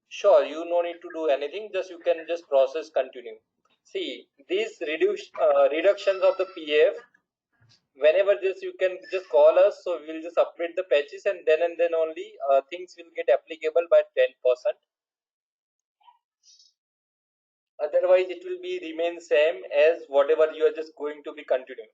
Sure, you no need to do anything, just you can just process continue. See, these reductions of the PF, whenever just you can just call us, so we'll just update the patches, and then only things will get applicable by 10%. Otherwise it will be remain same as whatever you are just going to be continuing.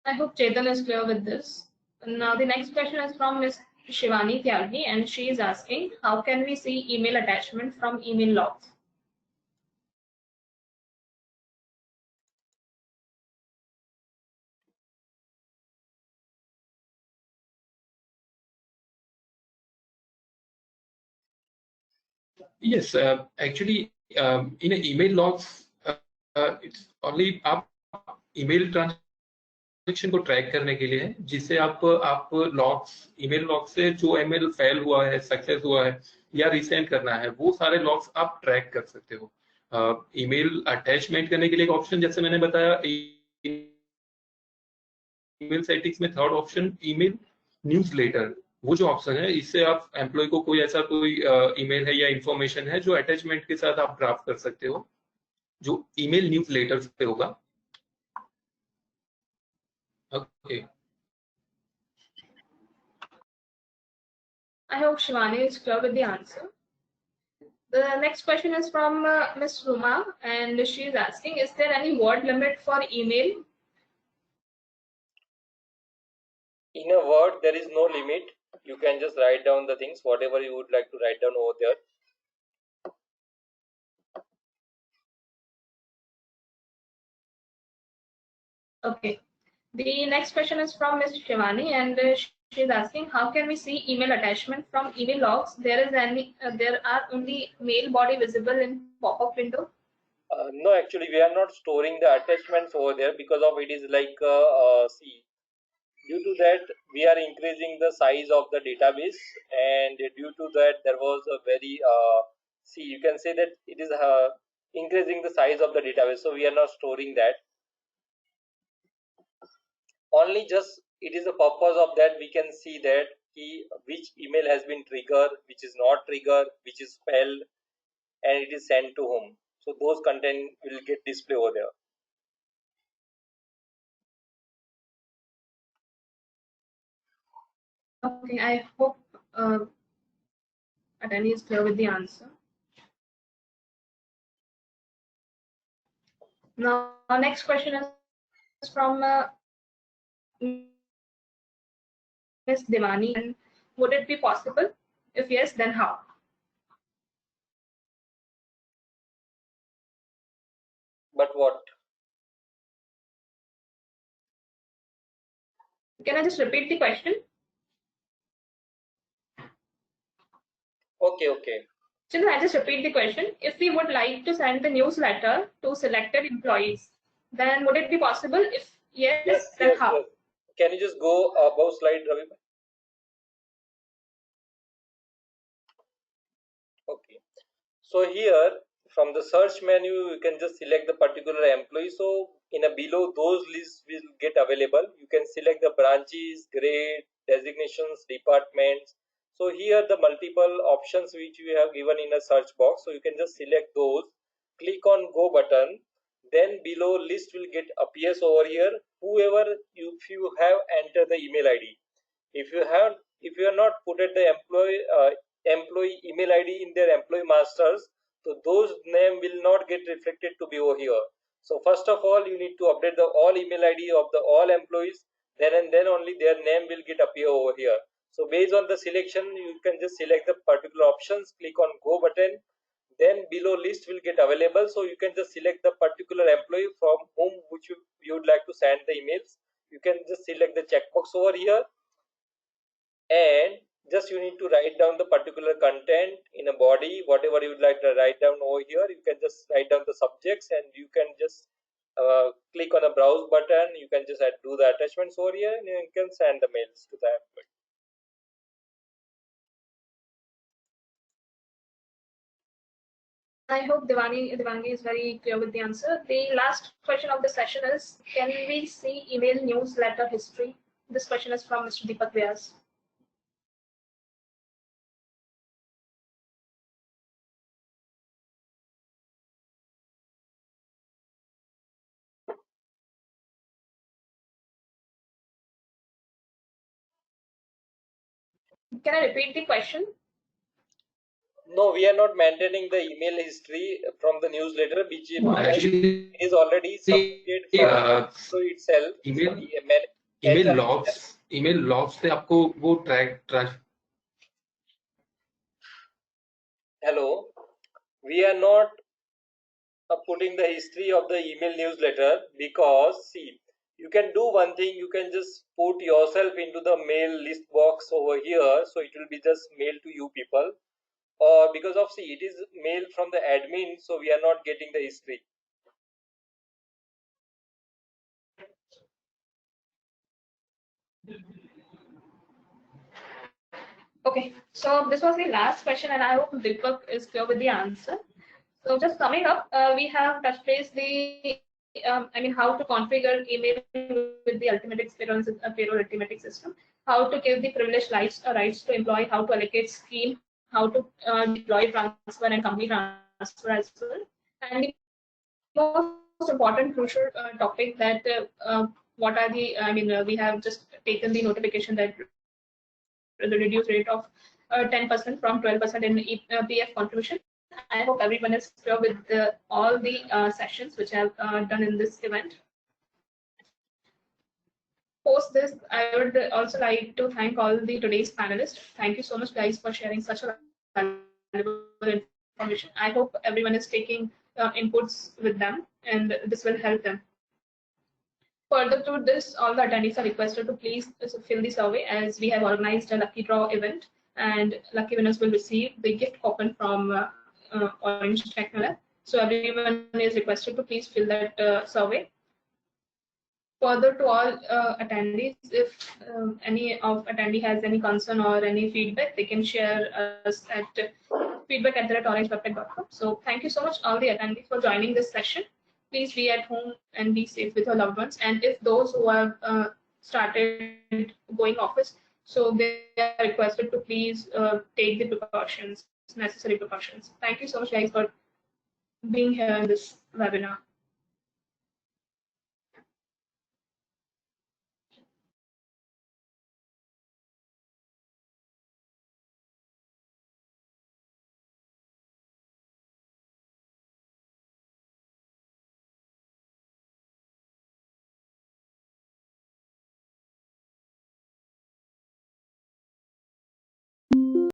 I hope Chetan is clear with this. Now the next question is from Ms. Shivani Tyagi, and she is asking, how can we see email attachment from email logs? Yes, actually, in an email logs, it's only आप email transaction को track करने के लिए है, जिससे आप logs, email log से जो ईमेल फेल हुआ है, सक्सेस हुआ है या रिसेंड करना है, वो सारे लॉग्स आप ट्रैक कर सकते हो. ईमेल अटैचमेंट करने के लिए एक ऑप्शन, जैसे मैंने बताया, ईमेल सेटिंग्स में थर्ड ऑप्शन ईमेल न्यूज़लेटर, वो जो ऑप्शन है, इससे आप एम्प्लॉय को कोई ऐसा कोई ईमेल है या इंफॉर्मेशन है जो अटैचमेंट के साथ आप ड्राफ्ट कर सकते हो, जो ईमेल न्यूज़लेटर पे होगा. Okay. I hope Shivani is clear with the answer. The next question is from Ms. Ruma, and she is asking, is there any word limit for email? In a word, there is no limit. You can just write down the things, whatever you would like to write down over there. Okay. The next question is from Ms. Shivani, and she is asking, how can we see email attachment from email logs? There are only mail body visible in pop-up window. No, actually, we are not storing the attachments over there, because of it is like see, due to that we are increasing the size of the database, and due to that there was a very see, you can say that it is increasing the size of the database, so we are not storing that. Only just it is a purpose of that we can see that which email has been triggered, which is not triggered, which is failed, and it is sent to whom. So those content will get displayed over there. Okay, I hope attendee is clear with the answer. Now, our next question is from Ms. Devani. And would it be possible? If yes, then how? But what? Can I just repeat the question? Okay. Chandra, I just repeat the question. If we would like to send the newsletter to selected employees, then would it be possible? If yes, then how? Yes. Can you just go above slide, Ravi? Okay. So here from the search menu, you can just select the particular employee. So in a below, those lists will get available. You can select the branches, grade, designations, departments. So here the multiple options which we have given in a search box. So you can just select those, click on go button. Then below list will get appears over here. Whoever if you have entered the email ID. If you have not put it the employee email ID in their employee masters, so those name will not get reflected to be over here. So first of all, you need to update the all email ID of the all employees, then only their name will get appear over here. So based on the selection, you can just select the particular options, click on go button. then below list will get available. So you can just select the particular employee from whom which you would like to send the emails. You can just select the checkbox over here, and just you need to write down the particular content in a body, whatever you would like to write down over here. You can just write down the subjects, and you can just click on the browse button. You can just do the attachments over here, and you can send the mails to the employee. I hope Devangi is very clear with the answer. The last question of the session is, can we see email newsletter history? This question is from Mr. Deepak Vyas. Can I repeat the question? No, we are not maintaining the email history from the newsletter, which Actually, is already submitted from itself. email logs से आपको वो track. Hello, we are not putting the history of the email newsletter, because see, you can do one thing. You can just put yourself into the mail list box over here, so it will be just mailed to you people. Or because of, see, it is mailed from the admin, so we are not getting the history. Okay, so this was the last question, and I hope Deepak is clear with the answer. So just summing up, we have touched base the how to configure email with the Ultimatix Payroll Ultimatix system, how to give the privileged rights to employee, how to allocate scheme, how to deploy transfer and company transfer as well, and the most important crucial topic that what are the we have just taken the notification that the reduced rate of 10% from 12% in PF contribution. I hope everyone is clear with all the sessions which I have done in this event. Post this, I would also like to thank all the today's panelists. Thank you so much, guys, for sharing such a valuable information. I hope everyone is taking inputs with them, and this will help them. Further to this, all the attendees are requested to please fill the survey, as we have organized a lucky draw event, and lucky winners will receive the gift coupon from Orange Technolab. So everyone is requested to please fill that survey. Further to all attendees, if any of attendee has any concern or any feedback, they can share us at feedback@orangewebtech.com. So thank you so much all the attendees for joining this session. Please be at home and be safe with your loved ones. And if those who have started going office, so they are requested to please take the precautions, necessary precautions. Thank you so much, guys, for being here in this webinar.